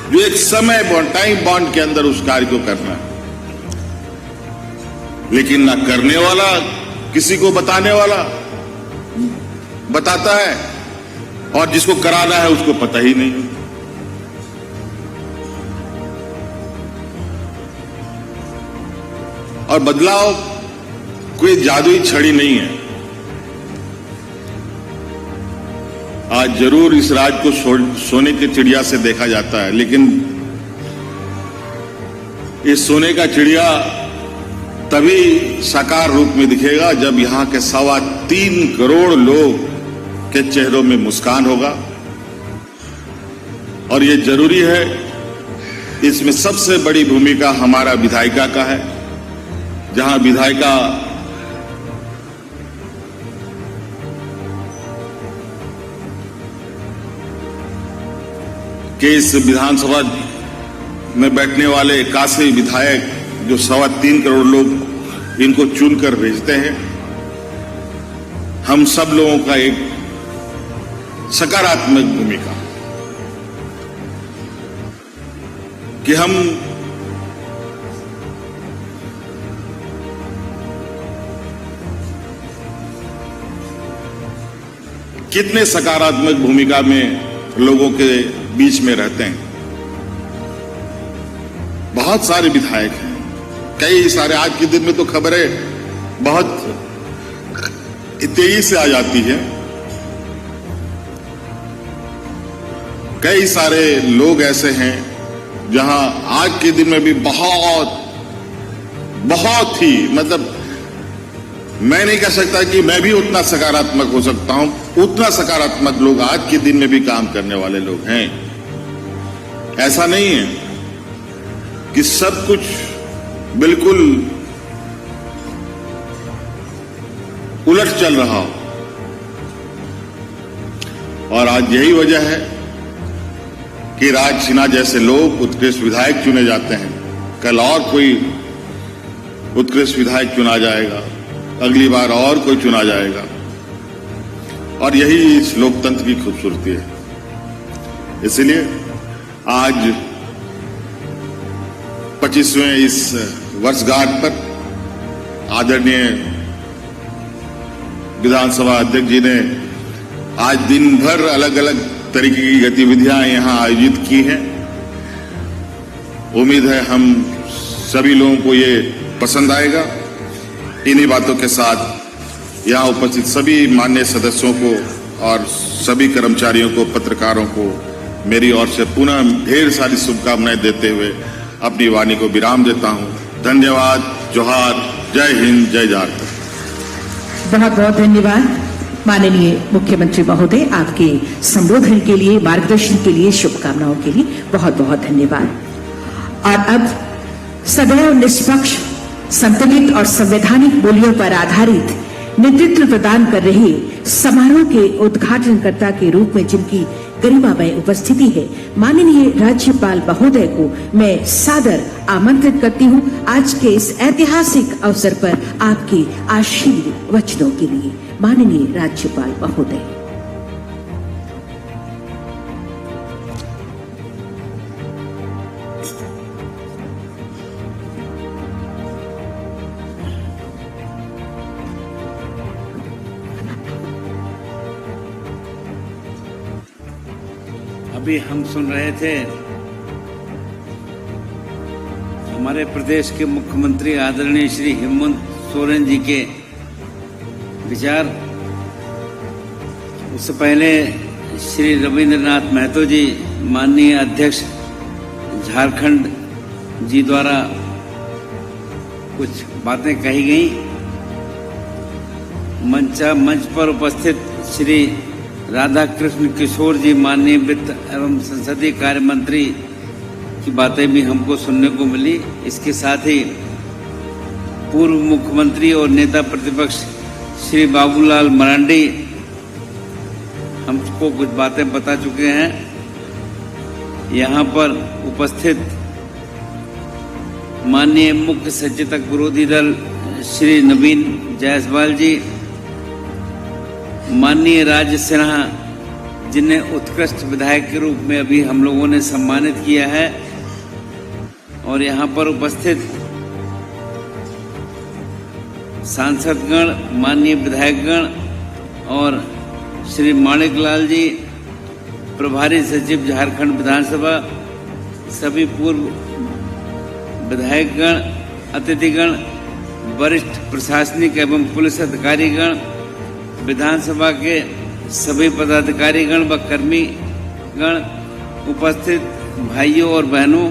जो एक समय बॉन्ड, टाइम बॉन्ड के अंदर उस कार्य को करना है, लेकिन ना करने वाला किसी को बताने वाला बताता है और जिसको कराना है उसको पता ही नहीं। और बदलाव कोई जादुई छड़ी नहीं है। आज जरूर इस राज्य को सोने की चिड़िया से देखा जाता है, लेकिन इस सोने का चिड़िया तभी साकार रूप में दिखेगा जब यहां के 3.25 करोड़ लोग के चेहरों में मुस्कान होगा। और ये जरूरी है, इसमें सबसे बड़ी भूमिका हमारा विधायिका का है, जहां विधायिका के इस विधानसभा में बैठने वाले 81 विधायक जो 3.25 करोड़ लोग इनको चुनकर भेजते हैं, हम सब लोगों का एक सकारात्मक भूमिका कि हम कितने सकारात्मक भूमिका में लोगों के बीच में रहते हैं। बहुत सारे विधायक हैं, कई सारे, आज के दिन में तो खबरें बहुत तेजी से आ जाती है। कई सारे लोग ऐसे हैं जहां आज के दिन में भी बहुत ही मतलब मैं नहीं कह सकता कि मैं भी उतना सकारात्मक हो सकता हूं, उतना सकारात्मक लोग आज के दिन में भी काम करने वाले लोग हैं। ऐसा नहीं है कि सब कुछ बिल्कुल उलट चल रहा हो, और आज यही वजह है कि राज सिन्हा जैसे लोग उत्कृष्ट विधायक चुने जाते हैं। कल और कोई उत्कृष्ट विधायक चुना जाएगा, अगली बार और कोई चुना जाएगा, और यही इस लोकतंत्र की खूबसूरती है। इसलिए आज 25वें इस वर्षगांठ पर आदरणीय विधानसभा अध्यक्ष जी ने आज दिन भर अलग अलग तरीके की गतिविधियां यहां आयोजित की हैं। उम्मीद है हम सभी लोगों को ये पसंद आएगा। इन्हीं बातों के साथ यहां उपस्थित सभी माननीय सदस्यों को और सभी कर्मचारियों को, पत्रकारों को मेरी ओर से पुनः ढेर सारी शुभकामनाएं देते हुए अपनी वाणी को विराम देता हूं। धन्यवाद। जोहार। जय हिंद। जय झारखंड। बहुत बहुत धन्यवाद माननीय मुख्यमंत्री महोदय, आपके संबोधन के लिए, मार्गदर्शन के लिए, शुभकामनाओं के लिए बहुत बहुत धन्यवाद। और अब सदैव निष्पक्ष, संतुलित और संवैधानिक मूल्यों पर आधारित नेतृत्व प्रदान कर रहे समारोह के उद्घाटनकर्ता के रूप में जिनकी गरिमामय उपस्थिति है, माननीय राज्यपाल महोदय को मैं सादर आमंत्रित करती हूं आज के इस ऐतिहासिक अवसर पर आपके आशीर्वचनों के लिए। माननीय राज्यपाल महोदय। अभी हम सुन रहे थे हमारे प्रदेश के मुख्यमंत्री आदरणीय श्री हेमंत सोरेन जी के विचार। उससे पहले श्री रविंद्रनाथ महतो जी, माननीय अध्यक्ष झारखंड जी द्वारा कुछ बातें कही गई। मंच पर उपस्थित श्री राधा कृष्ण किशोर जी, माननीय वित्त एवं संसदीय कार्य मंत्री की बातें भी हमको सुनने को मिली। इसके साथ ही पूर्व मुख्यमंत्री और नेता प्रतिपक्ष श्री बाबूलाल मरांडी हमको कुछ बातें बता चुके हैं। यहाँ पर उपस्थित माननीय मुख्य सचेतक विरोधी दल श्री नवीन जायसवाल जी, माननीय राज सिन्हा जिन्हें उत्कृष्ट विधायक के रूप में अभी हम लोगों ने सम्मानित किया है, और यहाँ पर उपस्थित सांसदगण, माननीय विधायकगण और श्री माणिक लाल जी, प्रभारी सचिव झारखंड विधानसभा, सभी पूर्व विधायकगण, अतिथिगण, वरिष्ठ प्रशासनिक एवं पुलिस अधिकारीगण, विधानसभा के सभी पदाधिकारीगण व कर्मीगण, उपस्थित भाइयों और बहनों,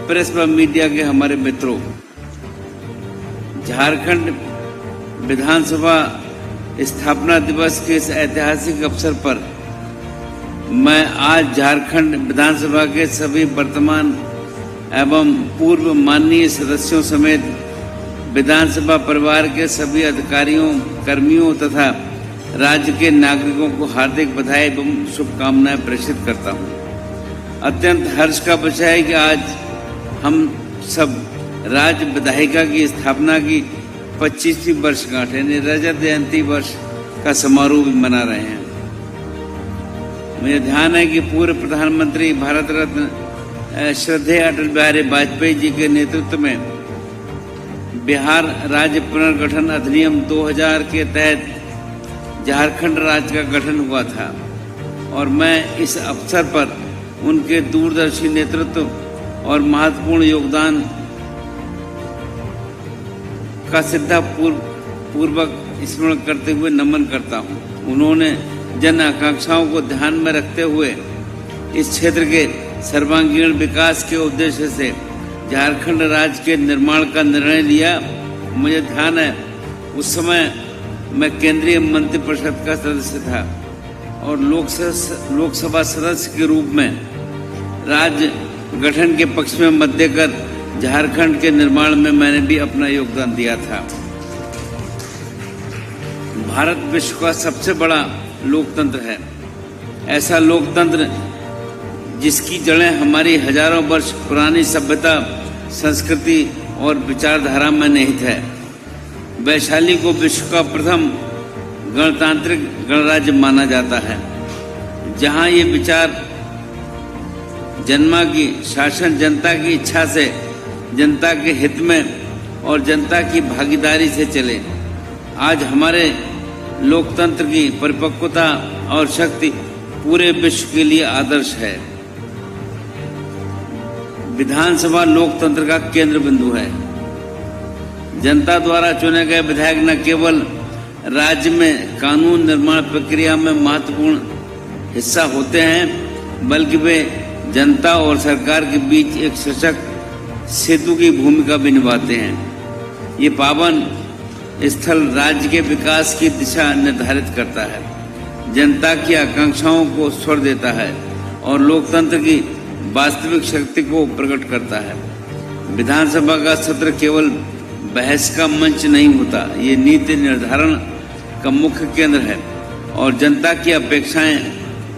प्रेस व मीडिया के हमारे मित्रों, झारखंड विधानसभा स्थापना दिवस के इस ऐतिहासिक अवसर पर मैं आज झारखंड विधानसभा के सभी वर्तमान एवं पूर्व माननीय सदस्यों समेत विधानसभा परिवार के सभी अधिकारियों, कर्मियों तथा राज्य के नागरिकों को हार्दिक बधाई एवं शुभकामनाएं प्रेषित करता हूं। अत्यंत हर्ष का विषय है कि आज हम सब राज्य विधायिका की स्थापना की 25वीं वर्षगांठ यानी रजत जयंती वर्ष का समारोह भी मना रहे हैं। मुझे ध्यान है कि पूर्व प्रधानमंत्री भारत रत्न श्रद्धेय अटल बिहारी वाजपेयी जी के नेतृत्व में बिहार राज्य पुनर्गठन अधिनियम 2000 के तहत झारखंड राज्य का गठन हुआ था, और मैं इस अवसर पर उनके दूरदर्शी नेतृत्व और महत्वपूर्ण योगदान का पूर्वक स्मरण करते हुए नमन करता हूँ। उन्होंने जन आकांक्षाओं को ध्यान में रखते हुए इस क्षेत्र के सर्वांगीण विकास के उद्देश्य से झारखंड राज्य के निर्माण का निर्णय लिया। मुझे ध्यान है उस समय मैं केंद्रीय मंत्रिपरिषद का सदस्य था और लोकसभा सदस्य के रूप में राज्य गठन के पक्ष में मत देकर झारखंड के निर्माण में मैंने भी अपना योगदान दिया था। भारत विश्व का सबसे बड़ा लोकतंत्र है। ऐसा लोकतंत्र जिसकी जड़ें हमारी हजारों वर्ष पुरानी सभ्यता, संस्कृति और विचारधारा में निहित है। वैशाली को विश्व का प्रथम गणतांत्रिक गणराज्य माना जाता है, जहां ये विचार जन्मा की शासन जनता की इच्छा से, जनता के हित में और जनता की भागीदारी से चले। आज हमारे लोकतंत्र की परिपक्वता और शक्ति पूरे विश्व के लिए आदर्श है। विधानसभा लोकतंत्र का केंद्र बिंदु है। जनता द्वारा चुने गए विधायक न केवल राज्य में कानून निर्माण प्रक्रिया में महत्वपूर्ण हिस्सा होते हैं, बल्कि वे जनता और सरकार के बीच एक सशक्त सेतु की भूमिका भी निभाते हैं। ये पावन स्थल राज्य के विकास की दिशा निर्धारित करता है, जनता की आकांक्षाओं को स्वर देता है और लोकतंत्र की वास्तविक शक्ति को प्रकट करता है। विधानसभा का सत्र केवल बहस का मंच नहीं होता, ये नीति निर्धारण का मुख्य केंद्र है और जनता की अपेक्षाएं,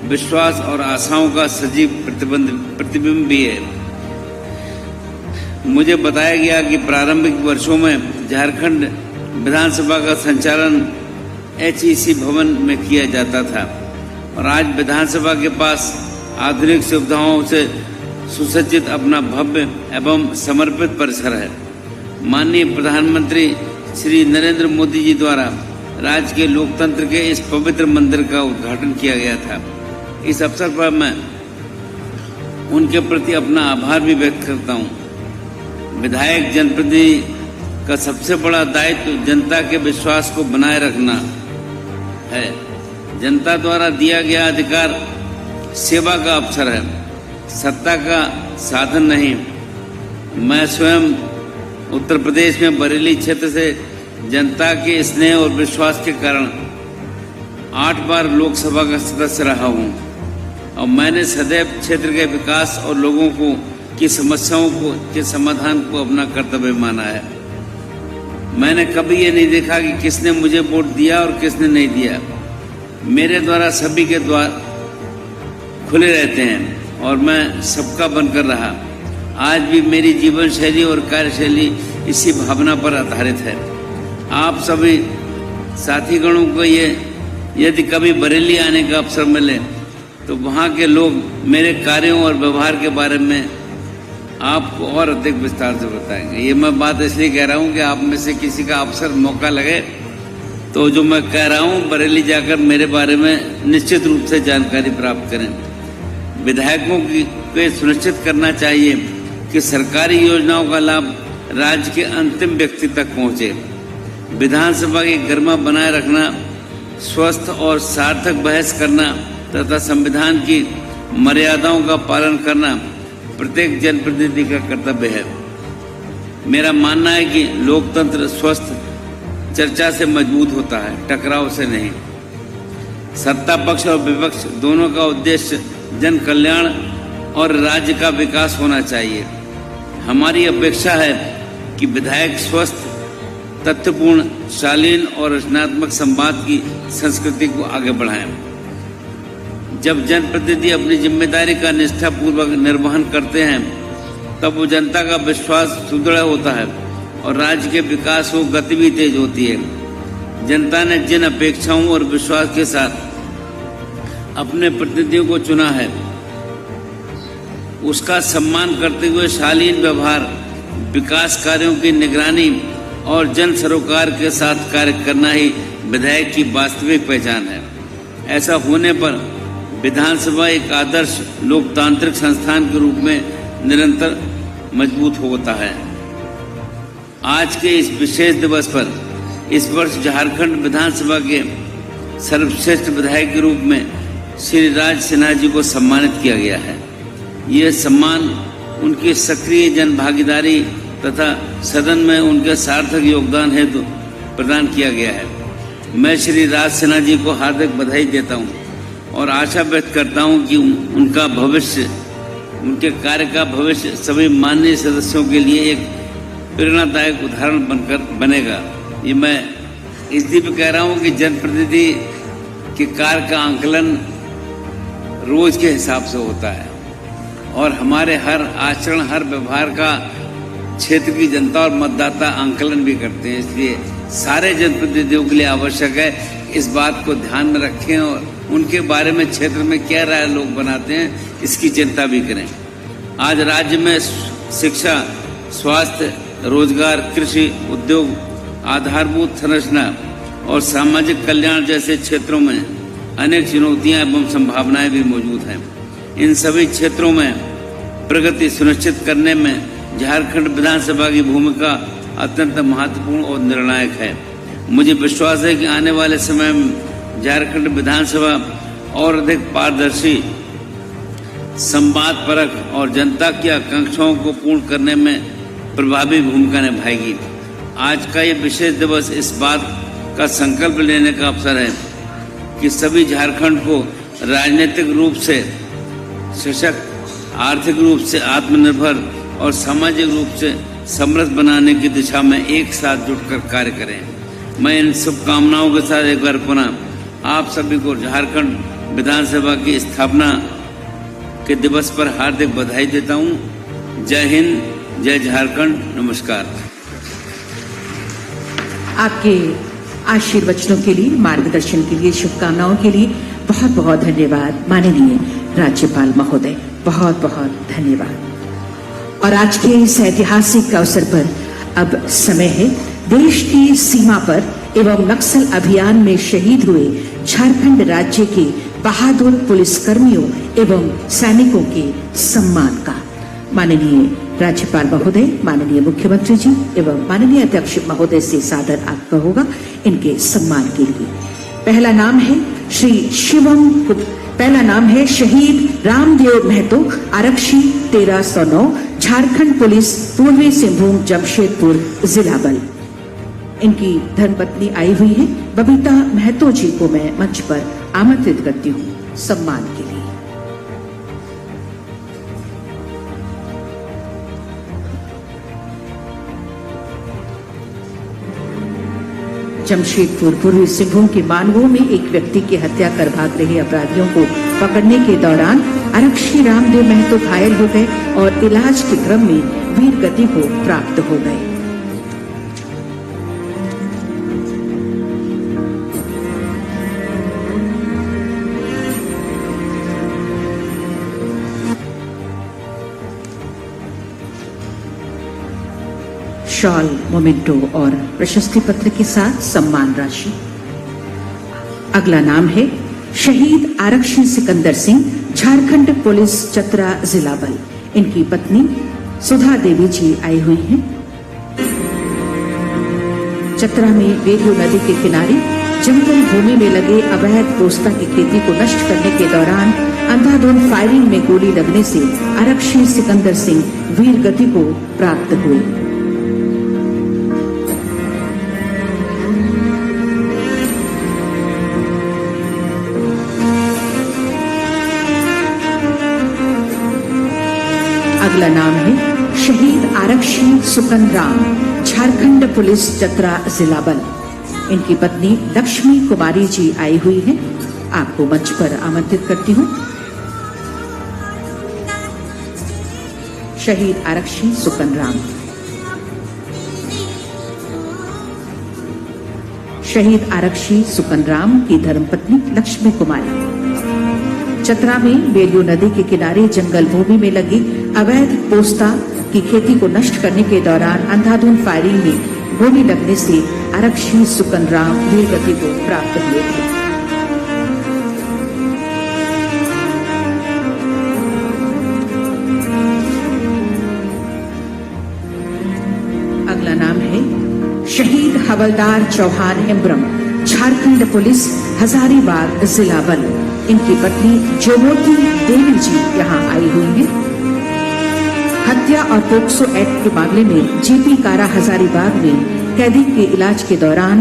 विश्वास और आशाओं का सजीव प्रतिबिंब भी है। मुझे बताया गया कि प्रारंभिक वर्षों में झारखंड विधानसभा का संचालन HEC भवन में किया जाता था और आज विधानसभा के पास आधुनिक सुविधाओं से सुसज्जित अपना भव्य एवं समर्पित परिसर है। माननीय प्रधानमंत्री श्री नरेंद्र मोदी जी द्वारा राज्य के लोकतंत्र के इस पवित्र मंदिर का उद्घाटन किया गया था। इस अवसर पर मैं उनके प्रति अपना आभार भी व्यक्त करता हूँ। विधायक जनप्रतिनिधि का सबसे बड़ा दायित्व जनता के विश्वास को बनाए रखना है। जनता द्वारा दिया गया अधिकार सेवा का अवसर है, सत्ता का साधन नहीं। मैं स्वयं उत्तर प्रदेश में बरेली क्षेत्र से जनता के स्नेह और विश्वास के कारण 8 बार लोकसभा का सदस्य रहा हूं और मैंने सदैव क्षेत्र के विकास और लोगों की समस्याओं के समाधान को अपना कर्तव्य माना है। मैंने कभी ये नहीं देखा कि किसने मुझे वोट दिया और किसने नहीं दिया। मेरे द्वारा सभी के द्वार खुले रहते हैं और मैं सबका बनकर रहा। आज भी मेरी जीवन शैली और कार्यशैली इसी भावना पर आधारित है। आप सभी साथीगणों को यदि कभी बरेली आने का अवसर मिले तो वहाँ के लोग मेरे कार्यों और व्यवहार के बारे में आपको और अधिक विस्तार से बताएंगे। ये मैं बात इसलिए कह रहा हूँ कि आप में से किसी का अवसर मौका लगे तो जो मैं कह रहा हूँ बरेली जाकर मेरे बारे में निश्चित रूप से जानकारी प्राप्त करें। विधायकों को सुनिश्चित करना चाहिए कि सरकारी योजनाओं का लाभ राज्य के अंतिम व्यक्ति तक पहुँचे। विधानसभा की गरिमा बनाए रखना, स्वस्थ और सार्थक बहस करना तथा संविधान की मर्यादाओं का पालन करना प्रत्येक जनप्रतिनिधि का कर्तव्य है। मेरा मानना है कि लोकतंत्र स्वस्थ चर्चा से मजबूत होता है, टकराव से नहीं। सत्ता पक्ष और विपक्ष दोनों का उद्देश्य जन कल्याण और राज्य का विकास होना चाहिए। हमारी अपेक्षा है कि विधायक स्वस्थ, तथ्यपूर्ण, शालीन और रचनात्मक संवाद की संस्कृति को आगे बढ़ाएं। जब जनप्रतिनिधि अपनी जिम्मेदारी का निष्ठापूर्वक निर्वहन करते हैं तब वो जनता का विश्वास सुदृढ़ होता है और राज्य के विकास को गति भी तेज होती है। जनता ने जिन अपेक्षाओं और विश्वास के साथ अपने प्रतिनिधियों को चुना है उसका सम्मान करते हुए शालीन व्यवहार, विकास कार्यों की निगरानी और जन सरोकार के साथ कार्य करना ही विधायक की वास्तविक पहचान है। ऐसा होने पर विधानसभा एक आदर्श लोकतांत्रिक संस्थान के रूप में निरंतर मजबूत होता है। आज के इस विशेष दिवस पर इस वर्ष झारखंड विधानसभा के सर्वश्रेष्ठ विधायक के रूप में श्री राज सिन्हा जी को सम्मानित किया गया है। यह सम्मान उनकी सक्रिय जन भागीदारी तथा सदन में उनके सार्थक योगदान हेतु प्रदान किया गया है। मैं श्री राज सिन्हा जी को हार्दिक बधाई देता हूं और आशा व्यक्त करता हूं कि उनका भविष्य, उनके कार्य का भविष्य सभी माननीय सदस्यों के लिए एक प्रेरणादायक उदाहरण बनकर बनेगा। ये मैं इसलिए भी कह रहा हूं कि जनप्रतिनिधि के कार्य का आंकलन रोज के हिसाब से होता है और हमारे हर आचरण, हर व्यवहार का क्षेत्र की जनता और मतदाता आंकलन भी करते हैं। इसलिए सारे जनप्रतिनिधियों के लिए आवश्यक है इस बात को ध्यान में रखें और उनके बारे में क्षेत्र में क्या राय लोग बनाते हैं इसकी चिंता भी करें। आज राज्य में शिक्षा, स्वास्थ्य, रोजगार, कृषि, उद्योग, आधारभूत संरचना और सामाजिक कल्याण जैसे क्षेत्रों में अनेक चुनौतियां एवं संभावनाएं भी मौजूद हैं। इन सभी क्षेत्रों में प्रगति सुनिश्चित करने में झारखंड विधानसभा की भूमिका अत्यंत महत्वपूर्ण और निर्णायक है। मुझे विश्वास है कि आने वाले समय में झारखंड विधानसभा और अधिक पारदर्शी, संवादपरक और जनता की आकांक्षाओं को पूर्ण करने में प्रभावी भूमिका निभाएगी। आज का ये विशेष दिवस इस बात का संकल्प लेने का अवसर है कि सभी झारखंड को राजनीतिक रूप से सशक्त, आर्थिक रूप से आत्मनिर्भर और सामाजिक रूप से समृद्ध बनाने की दिशा में एक साथ जुटकर कार्य करें। मैं इन शुभकामनाओं के साथ एक बार पुनः आप सभी को झारखंड विधानसभा की स्थापना के दिवस पर हार्दिक बधाई देता हूं। जय हिंद, जय झारखंड, नमस्कार। आपके आशीर्वचनों के लिए, मार्गदर्शन के लिए, शुभकामनाओं के लिए बहुत बहुत धन्यवाद माननीय राज्यपाल महोदय, बहुत बहुत धन्यवाद। और आज के इस ऐतिहासिक अवसर पर अब समय है देश की सीमा पर एवं नक्सल अभियान में शहीद हुए झारखंड राज्य के बहादुर पुलिसकर्मियों एवं सैनिकों के सम्मान का। माननीय राज्यपाल महोदय, माननीय मुख्यमंत्री जी एवं माननीय अध्यक्ष महोदय से सादर आग्रह होगा इनके सम्मान के लिए। पहला नाम है शहीद रामदेव महतो, आरक्षी 1309, झारखंड पुलिस, पूर्वी सिंहभूम, जमशेदपुर जिला बल। इनकी धर्मपत्नी आई हुई है। बबीता महतो जी को मैं मंच पर आमंत्रित करती हूँ सम्मान के लिए। जमशेदपुर पूर्वी सिंहभूम के मानगो में एक व्यक्ति की हत्या कर भाग रहे अपराधियों को पकड़ने के दौरान आरक्षी रामदेव महतो घायल हो गए और इलाज के क्रम में वीर गति को प्राप्त हो गए। शॉल, मोमेंटो और प्रशस्ति पत्र के साथ सम्मान राशि। अगला नाम है शहीद आरक्षी सिकंदर सिंह, झारखंड पुलिस, चतरा जिला बल। इनकी पत्नी सुधा देवी जी आई हुई हैं। चतरा में वेरियो नदी के किनारे जंगल भूमि में लगे अवैध पोस्ता की खेती को नष्ट करने के दौरान अंधाधुंध फायरिंग में गोली लगने से आरक्षी सिकंदर सिंह वीर गति को प्राप्त हुए। अगला नाम है शहीद आरक्षी सुकन राम, झारखंड पुलिस, चतरा जिला बल। इनकी पत्नी लक्ष्मी कुमारी जी आई हुई हैं। आपको मंच पर आमंत्रित करती हूँ। शहीद आरक्षी सुकन राम। शहीद आरक्षी सुकन राम की धर्मपत्नी लक्ष्मी कुमारी। चतरा में बेलियो नदी के किनारे जंगल भूमि में लगी अवैध पोस्ता की खेती को नष्ट करने के दौरान अंधाधुंध फायरिंग में गोली लगने से आरक्षी सुकन राम वीर गति को प्राप्त हुए थे। अगला नाम है शहीद हवलदार चौहान हेम्ब्रम, झारखंड पुलिस हजारीबाग जिला बल। इनकी पत्नी ज्योति देवी जी यहाँ आई हुई हैं। हत्या और पोक्सो एक्ट के मामले में जीपी कारा हजारीबाग में कैदी के इलाज के दौरान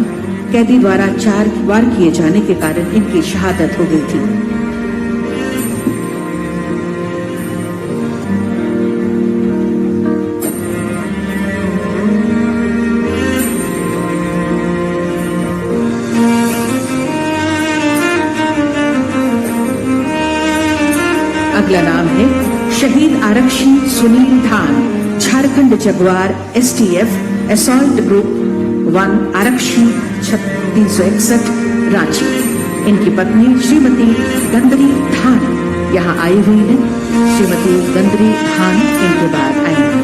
कैदी द्वारा 4 वार किए जाने के कारण इनकी शहादत हो गई थी। अगला नाम है शहीद आरक्षी सुनील धान, Jharkhand Jaguar STF assault group 1 आरक्षी 3661 रांची। इनकी पत्नी श्रीमती गंदरी धान यहाँ आई हुई है। श्रीमती गंदरी धान इनके बाद आएंगी।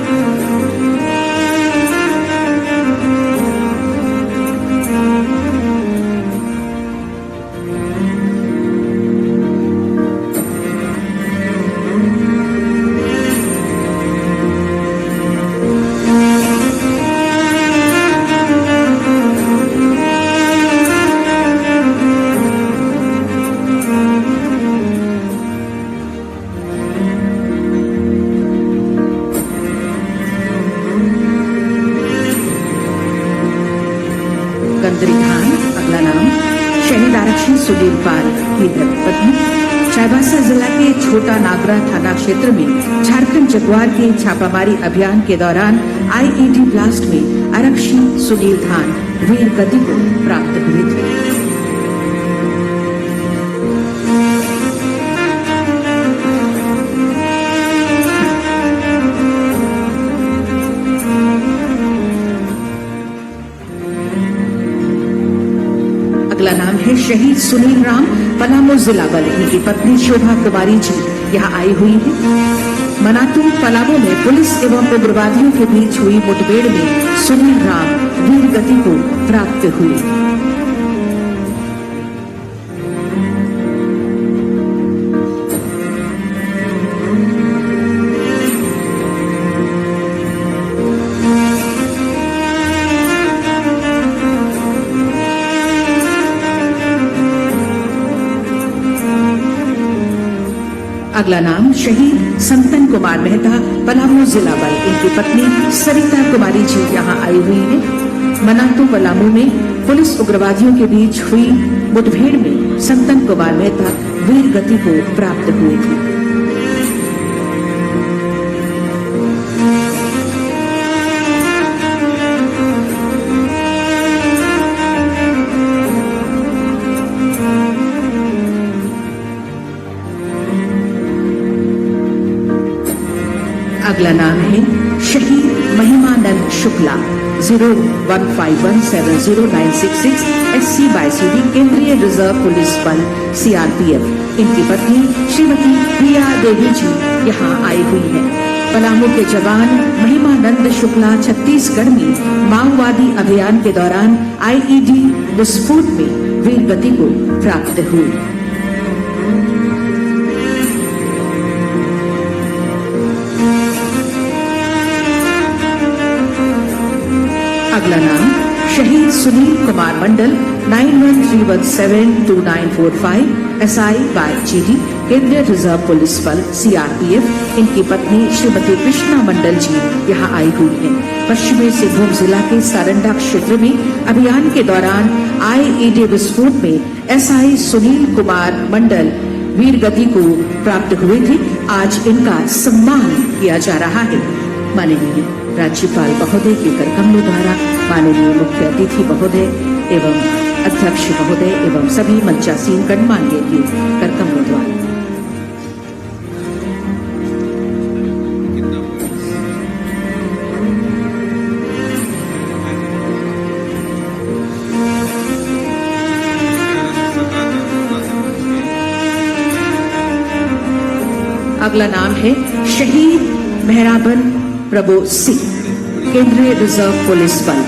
गंदरी धान। अगला नाम शहीद आरक्षी सुनील पाल की पत्नी, चाईबासा जिला के छोटा नागरा थाना क्षेत्र में झारखंड जगुआर के छापामारी अभियान के दौरान आईईडी ब्लास्ट में आरक्षी सुनील धान वीर गति को प्राप्त हुए थे। अगला नाम है शहीद सुनील राम, पलामू जिला बल। इनकी पत्नी शोभा कुमारी जी यहाँ आई हुई है। मनातू पलामू में पुलिस एवं उग्रवादियों के बीच हुई मुठभेड़ में सुनील राम वीर गति को प्राप्त हुए। अगला नाम शहीद संतन कुमार मेहता, पलामू जिला बल। इनकी पत्नी सरिता कुमारी जी यहाँ आई हुई है। मनातू पलामू में पुलिस उग्रवादियों के बीच हुई मुठभेड़ में संतन कुमार मेहता वीर गति को प्राप्त हुए थे। अगला नाम है शहीद महिमानंद शुक्ला, 0151709666 SC बायसीडी, केंद्रीय रिजर्व पुलिस बल CRPF। इनकी पत्नी श्रीमती प्रिया देवी जी यहाँ आई हुई है। पलामू के जवान महिमानंद शुक्ला छत्तीसगढ़ में माओवादी अभियान के दौरान आईईडी विस्फोट में वीर गति को प्राप्त हुए। अगला नाम शहीद Sunil Kumar Mandal, 9131729445 SI bye GD, केंद्रीय रिजर्व पुलिस बल CRPF। इनकी पत्नी श्रीमती कृष्णा मंडल जी यहाँ आई हुई है। पश्चिमी सिंहभूम जिला के सारंडा क्षेत्र में अभियान के दौरान आईईडी विस्फोट में SI सुनील कुमार मंडल वीर गति को प्राप्त हुए थे। आज इनका सम्मान किया जा रहा है। माननीय राज्यपाल महोदय के करकमलों द्वारा, माननीय मुख्य अतिथि महोदय एवं अध्यक्ष महोदय एवं सभी मंचासीन गणमान्य के करकमलों द्वारा। अगला नाम है शहीद मेहराबन प्रभु सिंह, केंद्रीय रिजर्व पुलिस बल।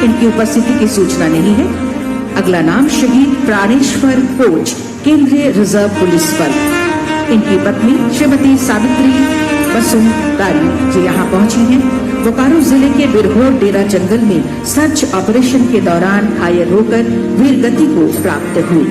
इनकी उपस्थिति की सूचना नहीं है। अगला नाम शहीद प्राणेश्वर कोच, केंद्रीय रिजर्व पुलिस बल। इनकी पत्नी श्रीमती सावित्री बसुमतारी जी यहाँ पहुंची हैं। बोकारो जिले के बिरहोर डेरा जंगल में सर्च ऑपरेशन के दौरान घायल होकर वीर गति को प्राप्त हुई।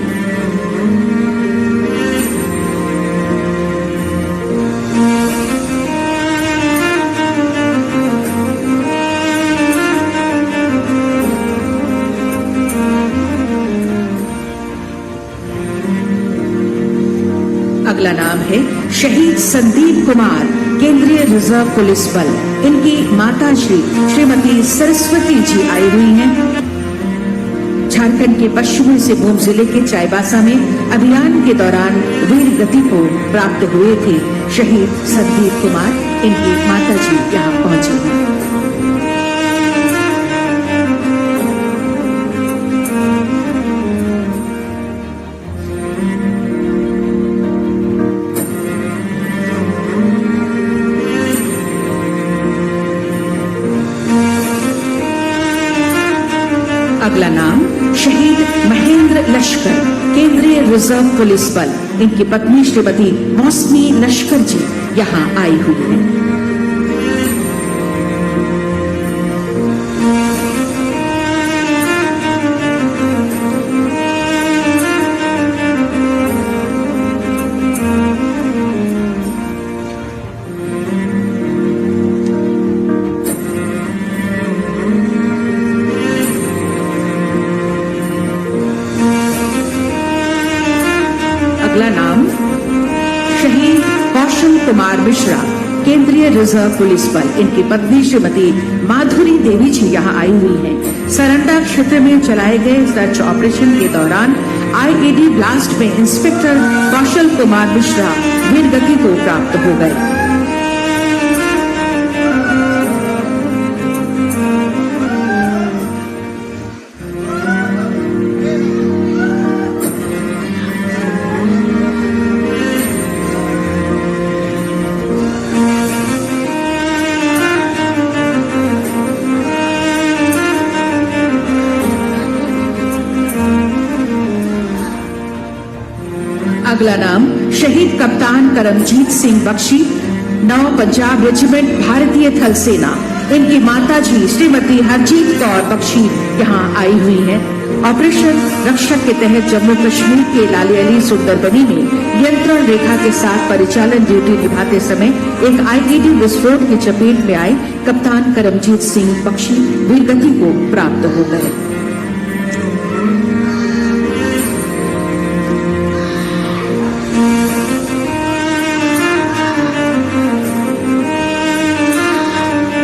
अगला नाम है शहीद संदीप कुमार, केंद्रीय रिजर्व पुलिस बल। इनकी माता श्रीमती सरस्वती जी आई हुई हैं। झारखंड के पश्चिमी सिंहभूम जिले के चाईबासा में अभियान के दौरान वीर गति को प्राप्त हुए थे शहीद संदीप कुमार। इनकी माता जी यहाँ पहुंची हैं। अगला नाम शहीद महेंद्र लश्कर, केंद्रीय रिजर्व पुलिस बल। इनकी पत्नी श्रीमती मौसमी लश्कर जी यहाँ आई हुई हैं। अगला नाम शहीद कौशल कुमार मिश्रा, केंद्रीय रिजर्व पुलिस बल। इनकी पत्नी श्रीमती माधुरी देवी जी यहाँ आई हुई हैं। सरंडा क्षेत्र में चलाए गए सर्च ऑपरेशन के दौरान आईईडी ब्लास्ट में इंस्पेक्टर कौशल कुमार मिश्रा वीर गति को प्राप्त हो गए। अगला नाम शहीद कप्तान करमजीत सिंह बख्शी, 9 पंजाब रेजिमेंट भारतीय थल सेना। इनकी माता जी श्रीमती हरजीत कौर बख्शी यहाँ आई हुई हैं। ऑपरेशन रक्षक के तहत जम्मू कश्मीर के लाली अली सुंदरबनी में नियंत्रण रेखा के साथ परिचालन ड्यूटी निभाते समय एक आईईडी विस्फोट की चपेट में आए कप्तान करमजीत सिंह बख्शी वीर गति को प्राप्त हो गए।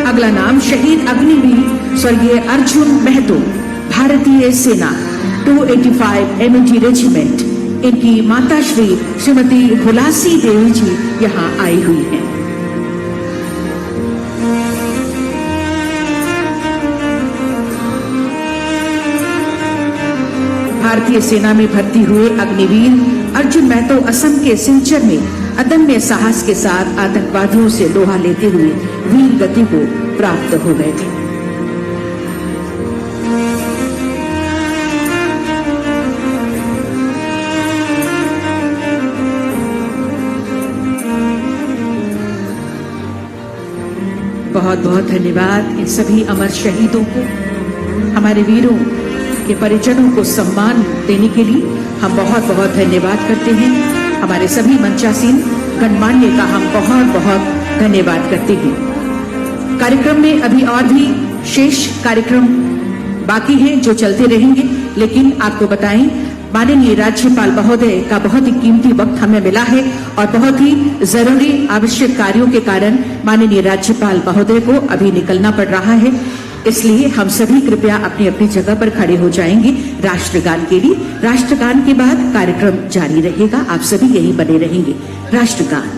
अगला नाम शहीद अग्निवीर स्वर्गीय अर्जुन महतो, भारतीय सेना 285 एमएटी रेजिमेंट। इनकी माता श्रीमती हुलासी देवी जी यहाँ आई हुई हैं। भारतीय सेना में भर्ती हुए अग्निवीर अर्जुन महतो असम के सिलचर में अदम्य साहस के साथ आतंकवादियों से लोहा लेते हुए वीर गति को प्राप्त हो गए थे। बहुत बहुत धन्यवाद इन सभी अमर शहीदों को। हमारे वीरों के परिजनों को सम्मान देने के लिए हम बहुत बहुत धन्यवाद करते हैं। हमारे सभी मंचासीन गणमान्य का हम बहुत बहुत धन्यवाद करते हैं। कार्यक्रम में अभी और भी शेष कार्यक्रम बाकी हैं जो चलते रहेंगे, लेकिन आपको बताएं माननीय राज्यपाल महोदय का बहुत ही कीमती वक्त हमें मिला है और बहुत ही जरूरी आवश्यक कार्यों के कारण माननीय राज्यपाल महोदय को अभी निकलना पड़ रहा है। इसलिए हम सभी कृपया अपनी अपनी जगह पर खड़े हो जाएंगे राष्ट्रगान के लिए। राष्ट्रगान के बाद कार्यक्रम जारी रहेगा, आप सभी यहीं बने रहेंगे। राष्ट्रगान।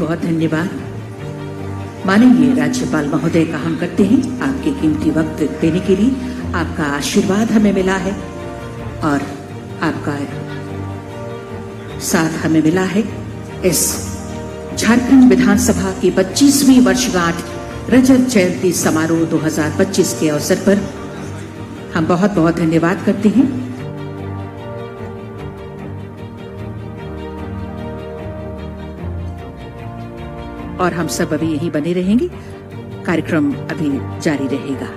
बहुत धन्यवाद। माननीय राज्यपाल महोदय का हम करते हैं आपके कीमती वक्त देने के लिए। आपका आशीर्वाद हमें मिला है और आपका साथ हमें मिला है इस झारखंड विधानसभा की 25वीं वर्षगांठ रजत जयंती समारोह 2025 के अवसर पर हम बहुत बहुत धन्यवाद करते हैं। और हम सब अभी यहीं बने रहेंगे, कार्यक्रम अभी जारी रहेगा।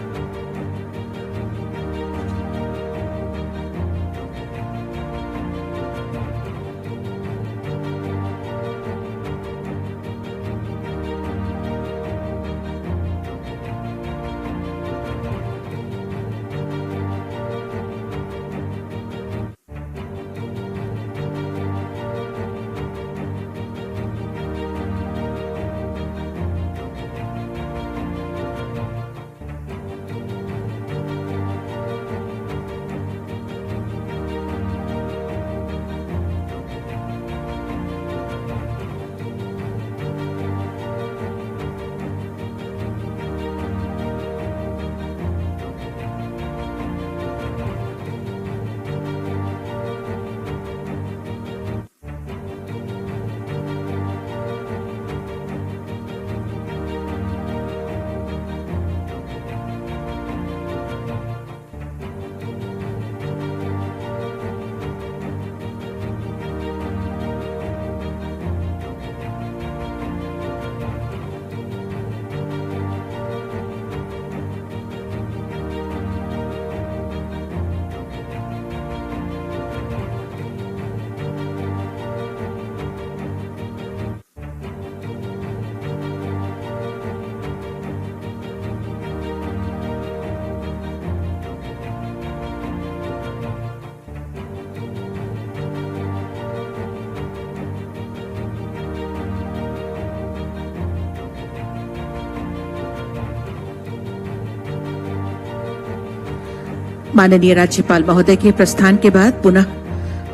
माननीय राज्यपाल महोदय के प्रस्थान के बाद पुनः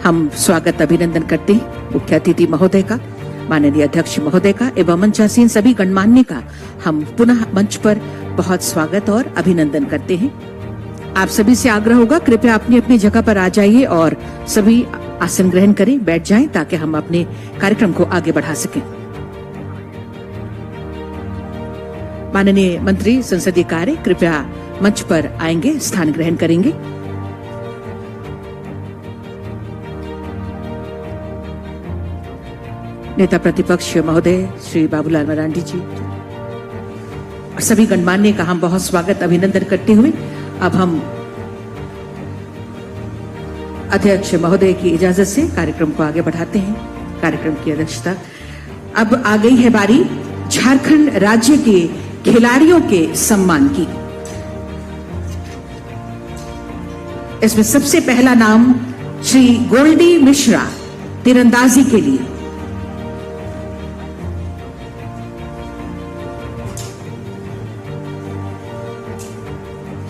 हम स्वागत अभिनंदन करते हैं मुख्य अतिथि महोदय का, माननीय अध्यक्ष महोदय का एवं मंचासीन सभी गणमान्य का हम पुनः मंच पर बहुत स्वागत और अभिनंदन करते हैं। आप सभी से आग्रह होगा, कृपया अपनी अपनी जगह पर आ जाइए और सभी आसन ग्रहण करें, बैठ जाएं ताकि हम अपने कार्यक्रम को आगे बढ़ा सकें। माननीय मंत्री संसदीय कार्य कृपया मंच पर आएंगे, स्थान ग्रहण करेंगे। नेता प्रतिपक्ष महोदय श्री बाबूलाल मरांडी जी और सभी गणमान्य का हम बहुत स्वागत अभिनंदन करते हुए अब हम अध्यक्ष महोदय की इजाजत से कार्यक्रम को आगे बढ़ाते हैं। कार्यक्रम की अध्यक्षता अब आ गई है बारी झारखंड राज्य के खिलाड़ियों के सम्मान की। इसमें सबसे पहला नाम श्री गोल्डी मिश्रा तीरंदाजी के लिए।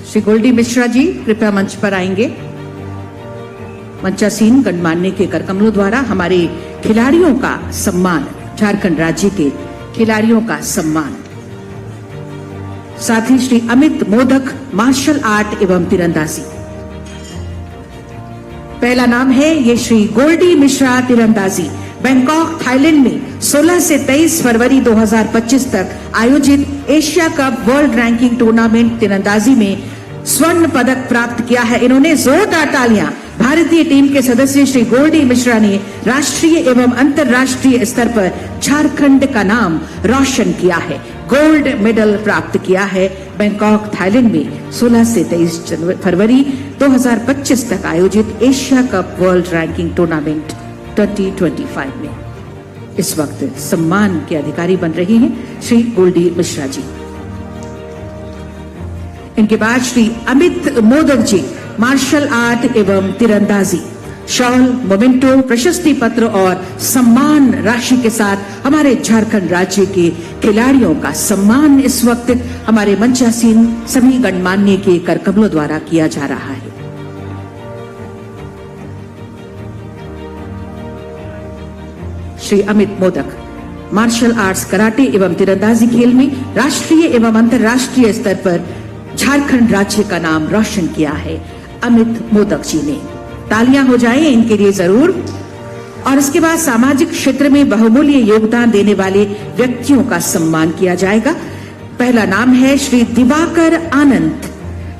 श्री गोल्डी मिश्रा जी कृपया मंच पर आएंगे। मंचासीन गणमान्य के करकमलों द्वारा हमारे खिलाड़ियों का सम्मान, झारखंड राज्य के खिलाड़ियों का सम्मान। साथ ही श्री अमित मोदक मार्शल आर्ट एवं तीरंदाजी। पहला नाम है ये श्री गोल्डी मिश्रा तीरंदाजी, बैंकॉक थाईलैंड में 16 से 23 फरवरी 2025 तक आयोजित Asia cup world ranking tournament तीरंदाजी में स्वर्ण पदक प्राप्त किया है। इन्होंने जोरदार तालियां। भारतीय टीम के सदस्य श्री गोल्डी मिश्रा ने राष्ट्रीय एवं अंतर्राष्ट्रीय स्तर पर झारखंड का नाम रोशन किया है। गोल्ड मेडल प्राप्त किया है बैंकॉक थाईलैंड में 16 से 23 फरवरी 2025 तक आयोजित Asia cup world ranking tournament 2025 में। इस वक्त सम्मान के अधिकारी बन रहे हैं श्री गोल्डी मिश्रा जी। इनके बाद श्री अमित मोदक जी मार्शल आर्ट एवं तीरंदाजी, शॉल, मोमेंटो, प्रशस्ति पत्र और सम्मान राशि के साथ हमारे झारखंड राज्य के खिलाड़ियों का सम्मान इस वक्त हमारे मंचासीन सभी गणमान्य के करकमलों द्वारा किया जा रहा है। Shri Amit Modak martial arts karate एवं तीरंदाजी खेल में राष्ट्रीय एवं अंतर्राष्ट्रीय स्तर पर झारखंड राज्य का नाम रोशन किया है अमित मोदक जी ने। तालियां हो जाएं इनके लिए जरूर। और इसके बाद सामाजिक क्षेत्र में बहुमूल्य योगदान देने वाले व्यक्तियों का सम्मान किया जाएगा। पहला नाम है श्री दिवाकर आनंद।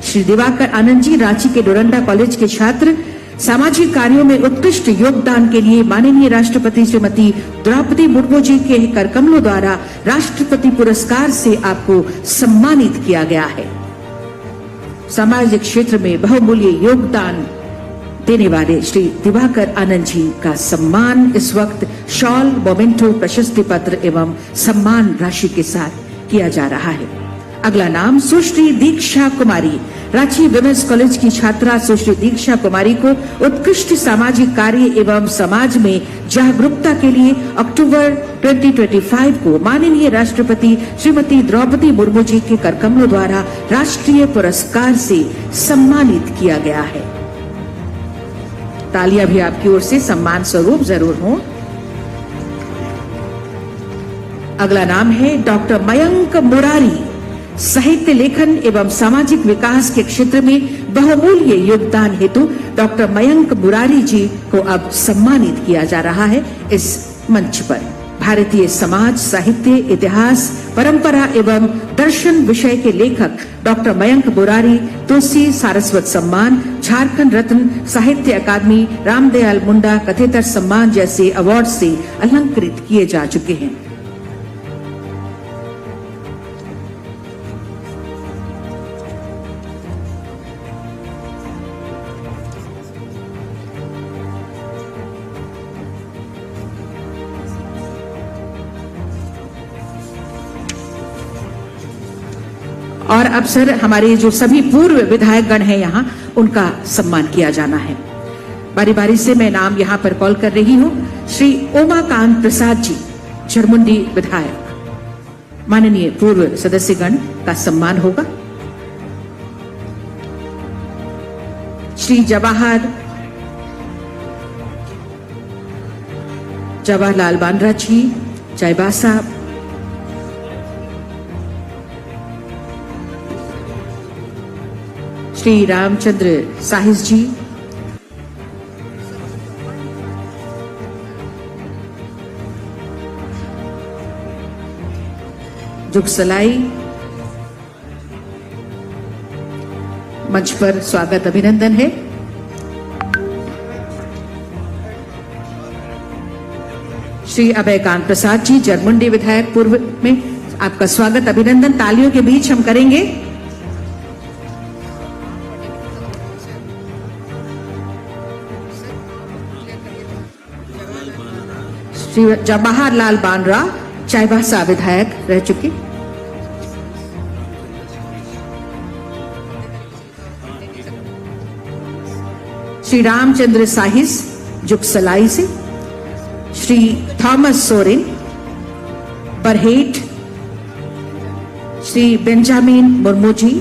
श्री दिवाकर आनंद जी रांची के डोरंडा कॉलेज के छात्र, सामाजिक कार्यों में उत्कृष्ट योगदान के लिए माननीय राष्ट्रपति श्रीमती द्रौपदी मुर्मू जी के करकमलों द्वारा राष्ट्रपति पुरस्कार से आपको सम्मानित किया गया है। सामाजिक क्षेत्र में बहुमूल्य योगदान देने वाले श्री दिवाकर आनंद जी का सम्मान इस वक्त शॉल, मोमेंटो, प्रशस्ति पत्र एवं सम्मान राशि के साथ किया जा रहा है। अगला नाम सुश्री दीक्षा कुमारी। रांची विमेंस कॉलेज की छात्रा सुश्री दीक्षा कुमारी को उत्कृष्ट सामाजिक कार्य एवं समाज में जागरूकता के लिए अक्टूबर 2025 को माननीय राष्ट्रपति श्रीमती द्रौपदी मुर्मू जी के करकमलों द्वारा राष्ट्रीय पुरस्कार से सम्मानित किया गया है। तालियां भी आपकी ओर से सम्मान स्वरूप जरूर हो। अगला नाम है डॉक्टर मयंक मुरारी। साहित्य लेखन एवं सामाजिक विकास के क्षेत्र में बहुमूल्य योगदान हेतु डॉक्टर मयंक मुरारी जी को अब सम्मानित किया जा रहा है इस मंच पर। भारतीय समाज, साहित्य, इतिहास, परंपरा एवं दर्शन विषय के लेखक डॉक्टर मयंक मुरारी तुलसी सारस्वत सम्मान, झारखंड रत्न, साहित्य अकादमी, रामदयाल मुंडा कथेतर सम्मान जैसे अवार्ड से अलंकृत किए जा चुके हैं। और अब सर हमारे जो सभी पूर्व विधायक गण हैं यहाँ, उनका सम्मान किया जाना है। बारी बारी से मैं नाम यहाँ पर कॉल कर रही हूँ। श्री उमाकांत प्रसाद जी, झरमुंडी विधायक, माननीय पूर्व सदस्य गण का सम्मान होगा। श्री जवाहरलाल बांद्रा जी, चाईबासा, श्री रामचंद्र साहिस जी, जुगसलाई, मंच पर स्वागत अभिनंदन है। श्री अभयकांत प्रसाद जी, जरमुंडी विधायक पूर्व में, आपका स्वागत अभिनंदन तालियों के बीच हम करेंगे। श्री जवाहरलाल बांद्रा, चाईबासा विधायक रह चुके। श्री रामचंद्र साहिस, जुगसलाई से। श्री थॉमस सोरेन, बरहेट। श्री बेंजामिन मुर्मू जी,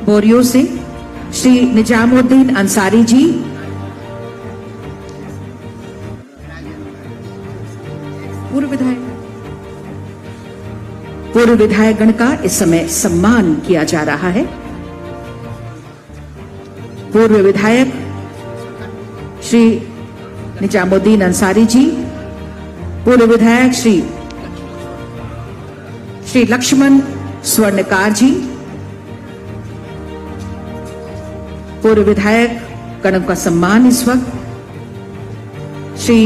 बोरियो से। श्री निजामुद्दीन अंसारी जी, पूर्व विधायक गण का इस समय सम्मान किया जा रहा है। पूर्व विधायक श्री निजामुद्दीन अंसारी जी, पूर्व विधायक श्री लक्ष्मण स्वर्णकार जी, पूर्व विधायक गणों का सम्मान इस वक्त श्री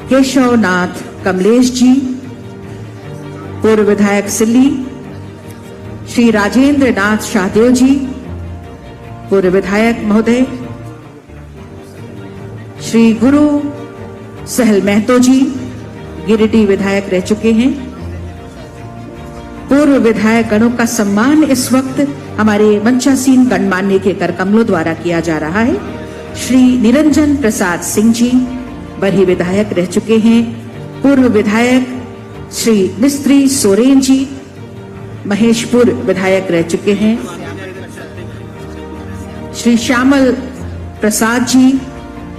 केशवनाथ कमलेश जी, पूर्व विधायक सिल्ली, श्री राजेंद्र नाथ शाहदेव जी, पूर्व विधायक महोदय, श्री गुरु सहल महतो जी, गिरिडीह विधायक रह चुके हैं। पूर्व विधायक गणों का सम्मान इस वक्त हमारे मंचासीन गणमान्य के करकमलों द्वारा किया जा रहा है। श्री निरंजन प्रसाद सिंह जी, बरही विधायक रह चुके हैं। पूर्व विधायक श्री मिस्त्री सोरेन जी, महेशपुर विधायक रह चुके हैं। श्री श्यामल प्रसाद जी,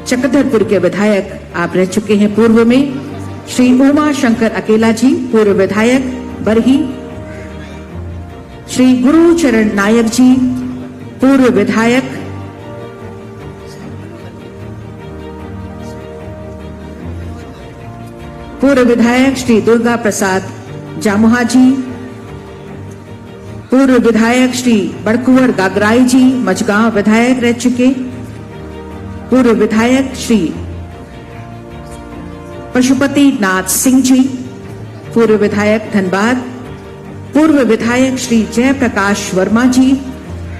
चक्रधरपुर के विधायक आप रह चुके हैं पूर्व में। श्री उमा शंकर अकेला जी, पूर्व विधायक बरही। श्री गुरुचरण नायक जी, पूर्व विधायक। पूर्व विधायक श्री दुर्गा प्रसाद जामुहा जी, पूर्व विधायक श्री बड़कुंवर गागराई जी, मझगांव विधायक रह चुके। पूर्व विधायक श्री पशुपति नाथ सिंह जी, पूर्व विधायक धनबाद। पूर्व विधायक श्री जयप्रकाश वर्मा जी,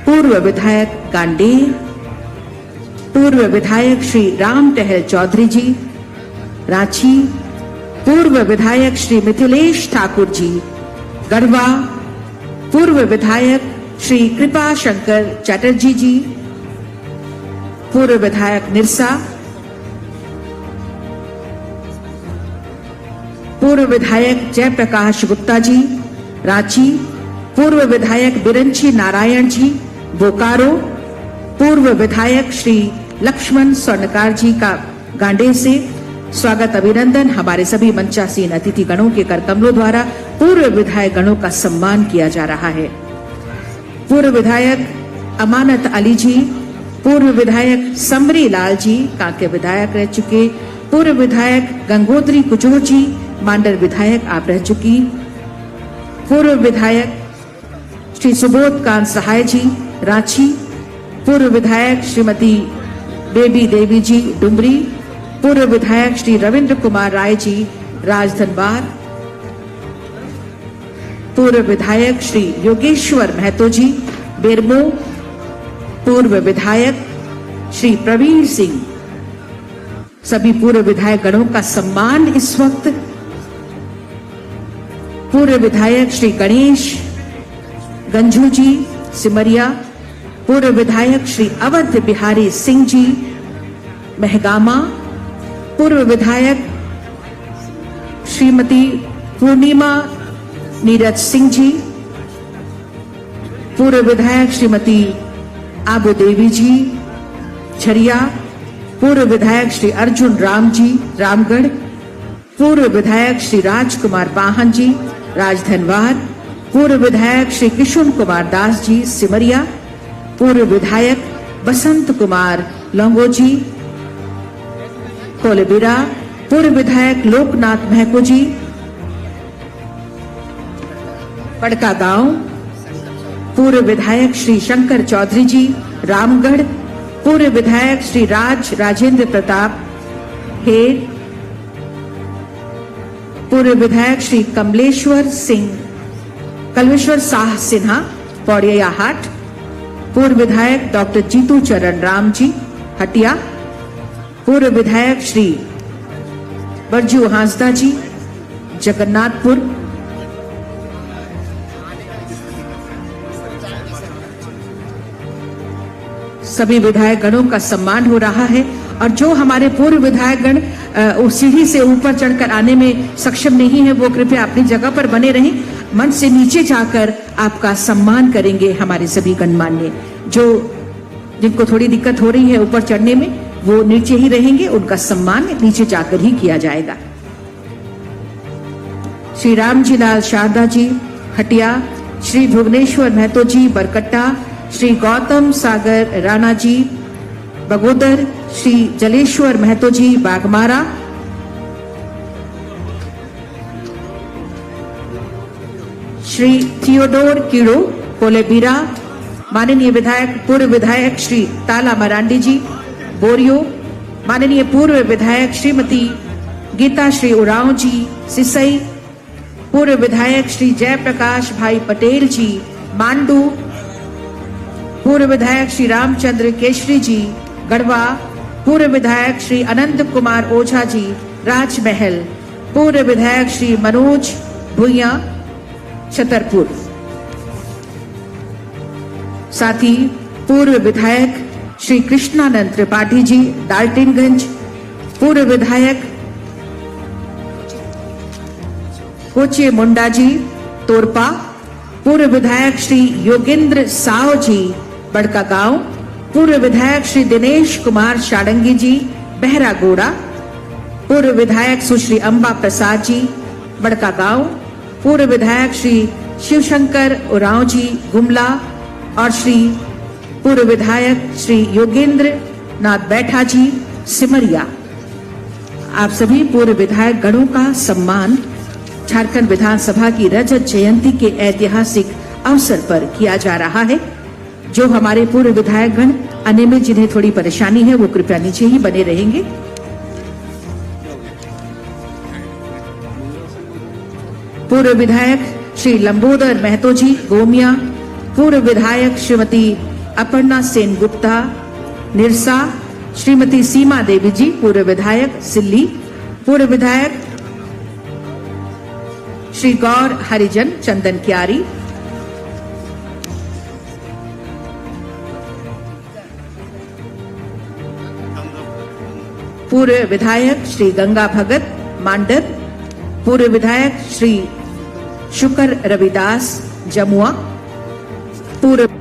पूर्व विधायक गांडेर। पूर्व विधायक श्री राम टहल चौधरी जी, रांची। पूर्व विधायक श्री मिथिलेश ठाकुर जी, गढ़वा। पूर्व विधायक श्री कृपा शंकर चैटर्जी जी, पूर्व विधायक निरसा। पूर्व विधायक जयप्रकाश गुप्ता जी, रांची। पूर्व विधायक बिरंची नारायण जी, बोकारो। पूर्व विधायक श्री लक्ष्मण स्वर्णकार जी का गांडे से स्वागत अभिनंदन। हमारे सभी मंचासीन अतिथि गणों के करकमलों द्वारा पूर्व विधायक गणों का सम्मान किया जा रहा है। पूर्व विधायक अमानत अली जी, पूर्व विधायक समरी लाल जी, कांके विधायक रह चुके। पूर्व विधायक गंगोत्री कुजूर जी, मांडर विधायक आप रह चुकी। पूर्व विधायक श्री सुबोध कांत सहाय जी, रांची। पूर्व विधायक श्रीमती बेबी देवी जी, डुमरी। पूर्व विधायक श्री रविंद्र कुमार राय जी, राजधनबाद। पूर्व विधायक श्री योगेश्वर महतो जी, बेरमो। पूर्व विधायक श्री प्रवीण सिंह। सभी पूर्व विधायक गणों का सम्मान इस वक्त। पूर्व विधायक श्री गणेश गंजू जी, सिमरिया। पूर्व विधायक श्री अवध बिहारी सिंह जी, महगामा। पूर्व विधायक श्रीमती पूर्णिमा नीरज सिंह जी। पूर्व विधायक श्रीमती आबू देवी जी, झरिया। पूर्व विधायक श्री अर्जुन राम जी, रामगढ़। पूर्व विधायक श्री राजकुमार पाहन जी, राजधनवार। पूर्व विधायक श्री किशुन कुमार दास जी, सिमरिया। पूर्व विधायक बसंत कुमार लोंगो जी, कोलेबिरा। पूर्व विधायक लोकनाथ महको जी, बड़का गांव। पूर्व विधायक श्री शंकर चौधरी जी, रामगढ़। पूर्व विधायक श्री राजेंद्र प्रताप हेर। पूर्व विधायक श्री कमलेश्वर साह सिन्हा, पौड़िया हाट। पूर्व विधायक डॉक्टर जीतू चरण राम जी, हटिया। पूर्व विधायक श्री बरजू हांसदा जी, जगन्नाथपुर। सभी विधायक गणों का सम्मान हो रहा है और जो हमारे पूर्व विधायक गण सीढ़ी से ऊपर चढ़कर आने में सक्षम नहीं है वो कृपया अपनी जगह पर बने रहें। मंच से नीचे जाकर आपका सम्मान करेंगे हमारे सभी गणमान्य। जिनको थोड़ी दिक्कत हो रही है ऊपर चढ़ने में वो नीचे ही रहेंगे, उनका सम्मान नीचे जाकर ही किया जाएगा। श्री रामजी लाल शारदा जी, हटिया। श्री भुवनेश्वर महतो जी, बरकट्टा। श्री गौतम सागर राणा जी, बगोदर। श्री जलेश्वर महतो जी, बागमारा। श्री थियोडोर कीड़ो, कोलेबिरा। माननीय विधायक पूर्व विधायक श्री ताला मरांडी जी, बोरियो। माननीय पूर्व विधायक श्रीमती गीता श्री उरांव जी, सिसई। पूर्व विधायक श्री जयप्रकाश भाई पटेल जी, मांडू। पूर्व विधायक श्री रामचंद्र केशरी जी, गढ़वा। पूर्व विधायक श्री अनंत कुमार ओझा जी, राजमहल। पूर्व विधायक श्री मनोज भुइया, छतरपुर। साथ ही पूर्व विधायक श्री कृष्णानंद त्रिपाठी जी, डाल्टनगंज। पूर्व विधायक कोचे मुंडा जी, तोरपा। पूर्व विधायक श्री योगेंद्र साव जी, बड़का गांव। पूर्व विधायक श्री दिनेश कुमार शाडंगी जी, बहरागोड़ा। पूर्व विधायक सुश्री अंबा प्रसाद जी बड़का गांव, पूर्व विधायक श्री शिवशंकर उरांव जी गुमला और श्री पूर्व विधायक श्री योगेंद्र नाथ बैठा जी सिमरिया। आप सभी पूर्व विधायक गणों का सम्मान झारखंड विधानसभा की रजत जयंती के ऐतिहासिक अवसर पर किया जा रहा है। जो हमारे पूर्व विधायक गण आने में जिन्हें थोड़ी परेशानी है वो कृपया नीचे ही बने रहेंगे। पूर्व विधायक श्री लंबोदर महतो जी गोमिया, पूर्व विधायक श्रीमती अपर्णा सेन गुप्ता निरसा, श्रीमती सीमा देवी जी पूर्व विधायक सिल्ली, पूर्व विधायक श्री गौर हरिजन चंदन क्यारी, पूर्व विधायक श्री गंगा भगत मांडर, पूर्व विधायक श्री शुकर रविदास जमुआ, पूर्व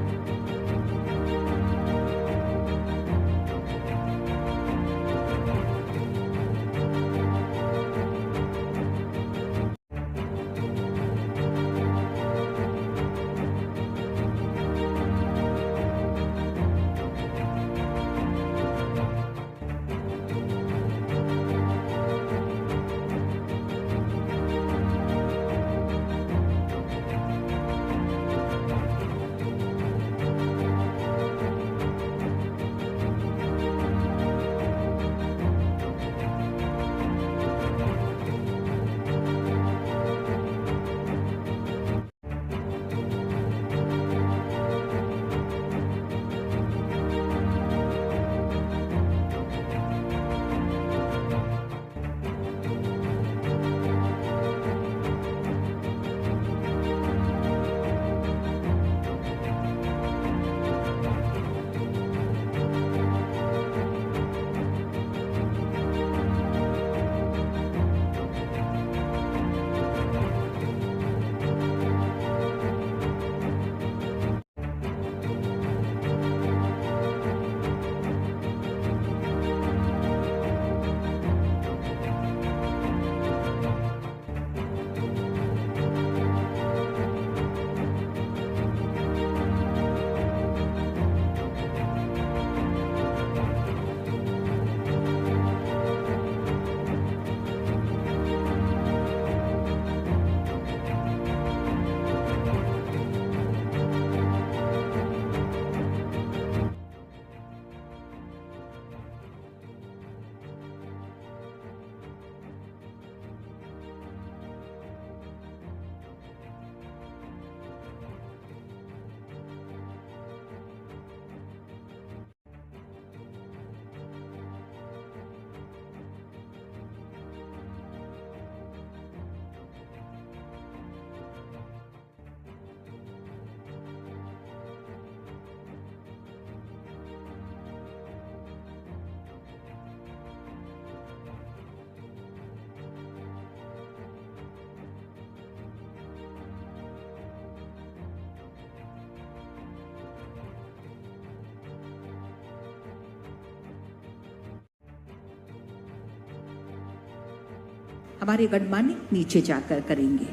हमारे गणमान्य नीचे जाकर करेंगे।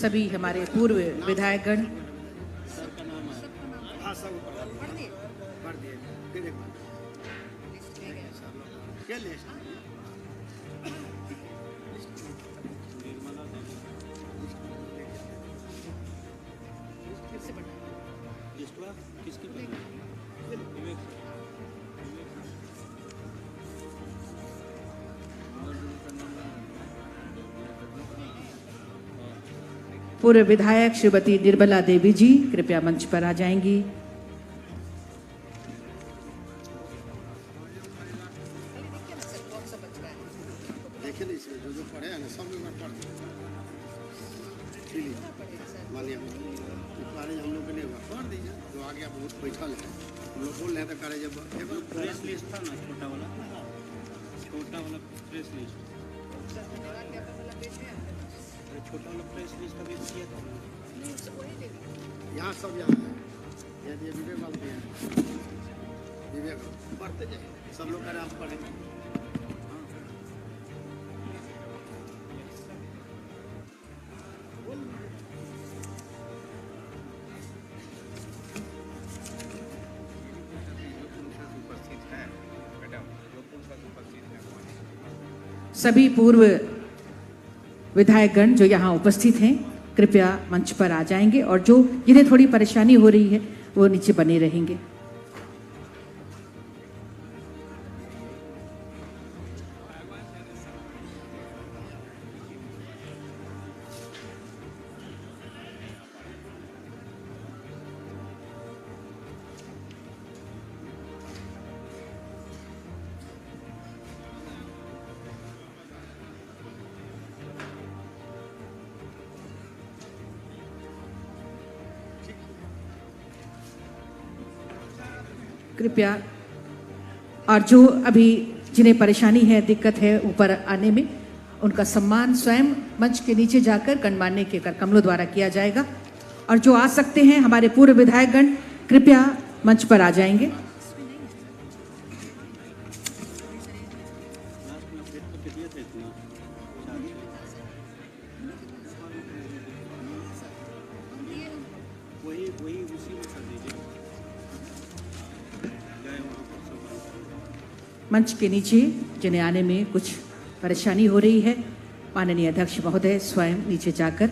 सभी हमारे पूर्व विधायकगण पूर्व विधायक श्रीमती निर्मला देवी जी कृपया मंच पर आ जाएंगी। छोटा वाला प्रेस लिस्ट, छोटा वाला प्रेस लिस्ट अभी किया था यहाँ सब यहाँ है। यदि विवेक बाबू हैं, विवेक पढ़ते जाए, सब लोग का नाम पढ़ेंगे। सभी पूर्व विधायकगण जो यहाँ उपस्थित हैं कृपया मंच पर आ जाएंगे और जो जिन्हें थोड़ी परेशानी हो रही है वो नीचे बने रहेंगे। कृपया और जो अभी जिन्हें परेशानी है, दिक्कत है ऊपर आने में, उनका सम्मान स्वयं मंच के नीचे जाकर गणमान्य के कर कमलों द्वारा किया जाएगा। और जो आ सकते हैं हमारे पूर्व विधायकगण कृपया मंच पर आ जाएंगे। मंच के नीचे जिन्हें आने में कुछ परेशानी हो रही है, माननीय अध्यक्ष महोदय स्वयं नीचे जाकर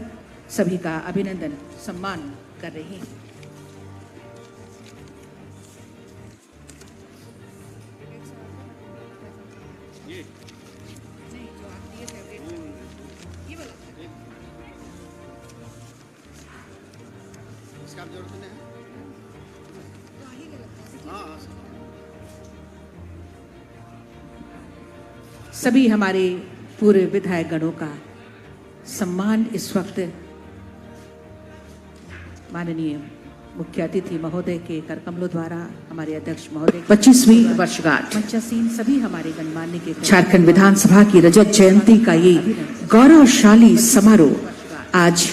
सभी का अभिनंदन सम्मान कर रहे हैं। इसका जरूरत नहीं है। हाँ, सभी हमारे पूर्व विधायकगणों का सम्मान इस वक्त माननीय मुख्य अतिथि महोदय के करकमलों द्वारा हमारे अध्यक्ष महोदय 25वीं वर्षगांठ मंचासीन सभी हमारे गणमान्य के झारखंड विधानसभा की रजत जयंती का ये गौरवशाली समारोह आज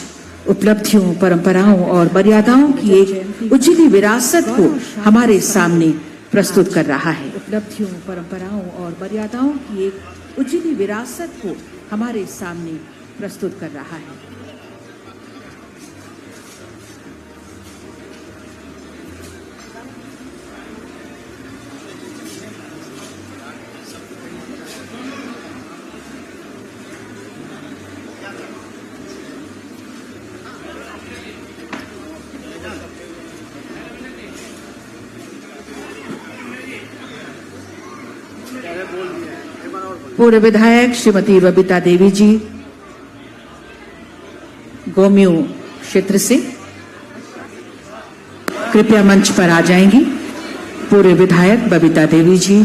उपलब्धियों, परंपराओं और मर्यादाओं की एक उजली विरासत को हमारे सामने प्रस्तुत कर रहा है। उपलब्धियों, परंपराओं और मर्यादाओं की एक उजली विरासत को हमारे सामने प्रस्तुत कर रहा है। पूर्व विधायक श्रीमती बबीता देवी जी गोम्यू क्षेत्र से कृपया मंच पर आ जाएंगी। पूर्व विधायक बबीता देवी जी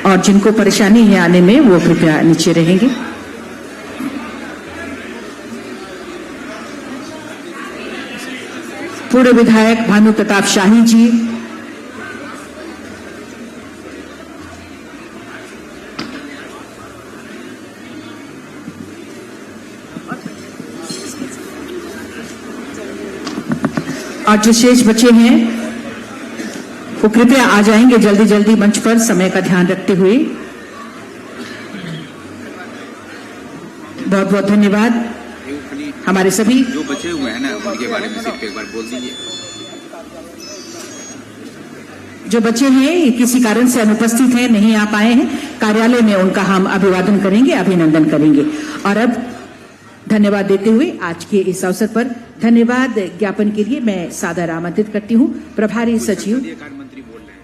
और जिनको परेशानी है आने में वो कृपया नीचे रहेंगे। पूर्व विधायक भानु प्रताप शाही जी और जो शेष बचे हैं वो कृपया आ जाएंगे जल्दी जल्दी मंच पर, समय का ध्यान रखते हुए। बहुत बहुत धन्यवाद। हमारे सभी जो बचे हुए हैं ना उनके बारे में सिर्फ एक बार बोल दीजिए। जो बचे हैं ये किसी कारण से अनुपस्थित हैं, नहीं आ पाए हैं, कार्यालय में उनका हम अभिवादन करेंगे, अभिनंदन करेंगे। और अब धन्यवाद देते हुए आज के इस अवसर पर धन्यवाद ज्ञापन के लिए मैं सादर आमंत्रित करती हूं प्रभारी सचिव। कार्य मंत्री बोल रहे हैं।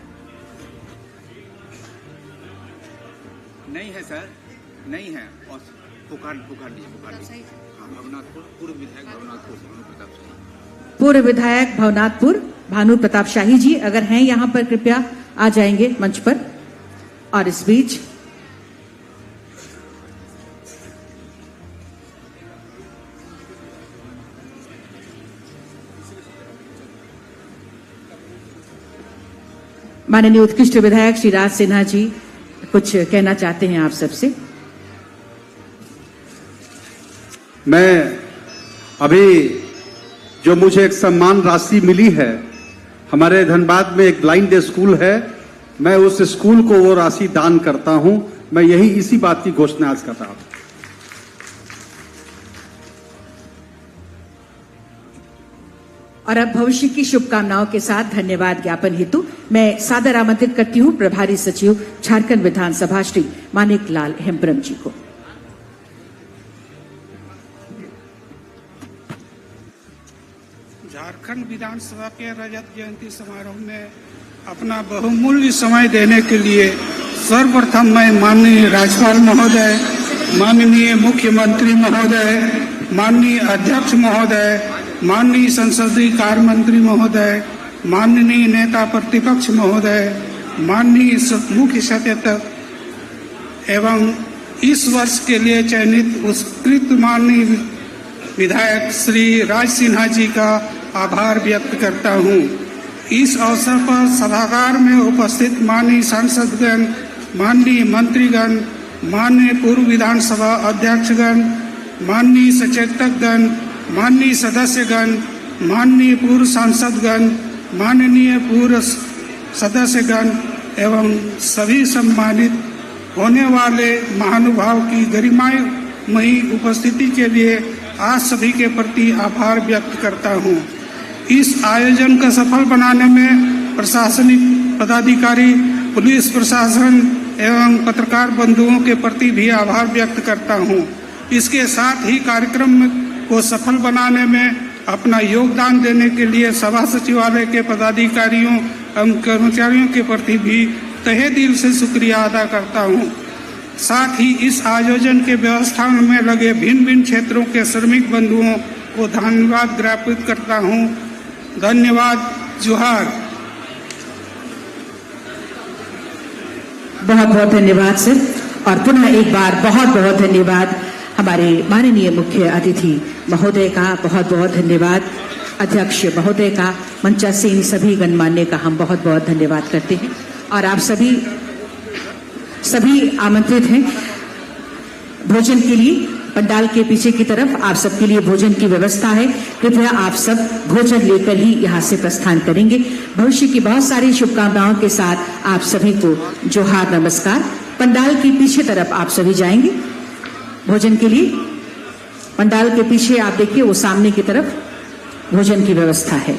नहीं है सर, नहीं है। और पुकार लीजिए। भवनाथपुर पूर्व विधायक भवनाथपुर भानु प्रताप शाही। पूर्व विधायक भवनाथपुर भानु प्रताप शाही जी अगर हैं यहां पर कृपया आ जाएंगे मंच पर। और इस बीच माननीय उत्कृष्ट विधायक श्री राज सिन्हा जी कुछ कहना चाहते हैं आप सबसे। मैं अभी जो मुझे एक सम्मान राशि मिली है, हमारे धनबाद में एक ब्लाइंड स्कूल है, मैं उस स्कूल को वो राशि दान करता हूं। मैं यही इसी बात की घोषणा आज कर रहा हूं। और अब भविष्य की शुभकामनाओं के साथ धन्यवाद ज्ञापन हेतु मैं सादर आमंत्रित करती हूं प्रभारी सचिव झारखंड विधानसभा श्री मानिक लाल हेम्ब्रम जी को। झारखंड विधानसभा के रजत जयंती समारोह में अपना बहुमूल्य समय देने के लिए सर्वप्रथम मैं माननीय राज्यपाल महोदय, माननीय मुख्यमंत्री महोदय, माननीय अध्यक्ष महोदय, माननीय संसदीय कार्य मंत्री महोदय, माननीय नेता प्रतिपक्ष महोदय, माननीय मुख्य सचेतक एवं इस वर्ष के लिए चयनित उत्कृष्ट माननीय विधायक श्री राज सिन्हा जी का आभार व्यक्त करता हूं। इस अवसर पर सभागार में उपस्थित माननीय सांसदगण, माननीय मंत्रीगण, माननीय पूर्व विधानसभा अध्यक्षगण, माननीय सचेतकगण, माननीय सदस्यगण, माननीय पूर्व सांसदगण, माननीय पूर्व सदस्यगण एवं सभी सम्मानित होने वाले महानुभाव की गरिमामयी उपस्थिति के लिए आज सभी के प्रति आभार व्यक्त करता हूं। इस आयोजन को सफल बनाने में प्रशासनिक पदाधिकारी, पुलिस प्रशासन एवं पत्रकार बंधुओं के प्रति भी आभार व्यक्त करता हूं। इसके साथ ही कार्यक्रम को सफल बनाने में अपना योगदान देने के लिए सभा सचिवालय के पदाधिकारियों एवं कर्मचारियों के प्रति भी तहे दिल से शुक्रिया अदा करता हूं। साथ ही इस आयोजन के व्यवस्था में लगे भिन्न भिन्न क्षेत्रों के श्रमिक बंधुओं को धन्यवाद ज्ञापित करता हूं। धन्यवाद। जोहार। बहुत बहुत धन्यवाद सर। और पुनः एक बार बहुत बहुत धन्यवाद हमारे माननीय मुख्य अतिथि महोदय का, बहुत बहुत धन्यवाद अध्यक्ष महोदय का, मंचासीन सभी गणमान्य का हम बहुत बहुत धन्यवाद करते हैं। और आप सभी आमंत्रित हैं भोजन के लिए। पंडाल के पीछे की तरफ आप सबके लिए भोजन की व्यवस्था है। कृपया आप सब भोजन लेकर ही यहाँ से प्रस्थान करेंगे। भविष्य की बहुत सारी शुभकामनाओं के साथ आप सभी को जोहार, नमस्कार। पंडाल के पीछे तरफ आप सभी जाएंगे भोजन के लिए। पंडाल के पीछे आप देखिए वो सामने की तरफ भोजन की व्यवस्था है।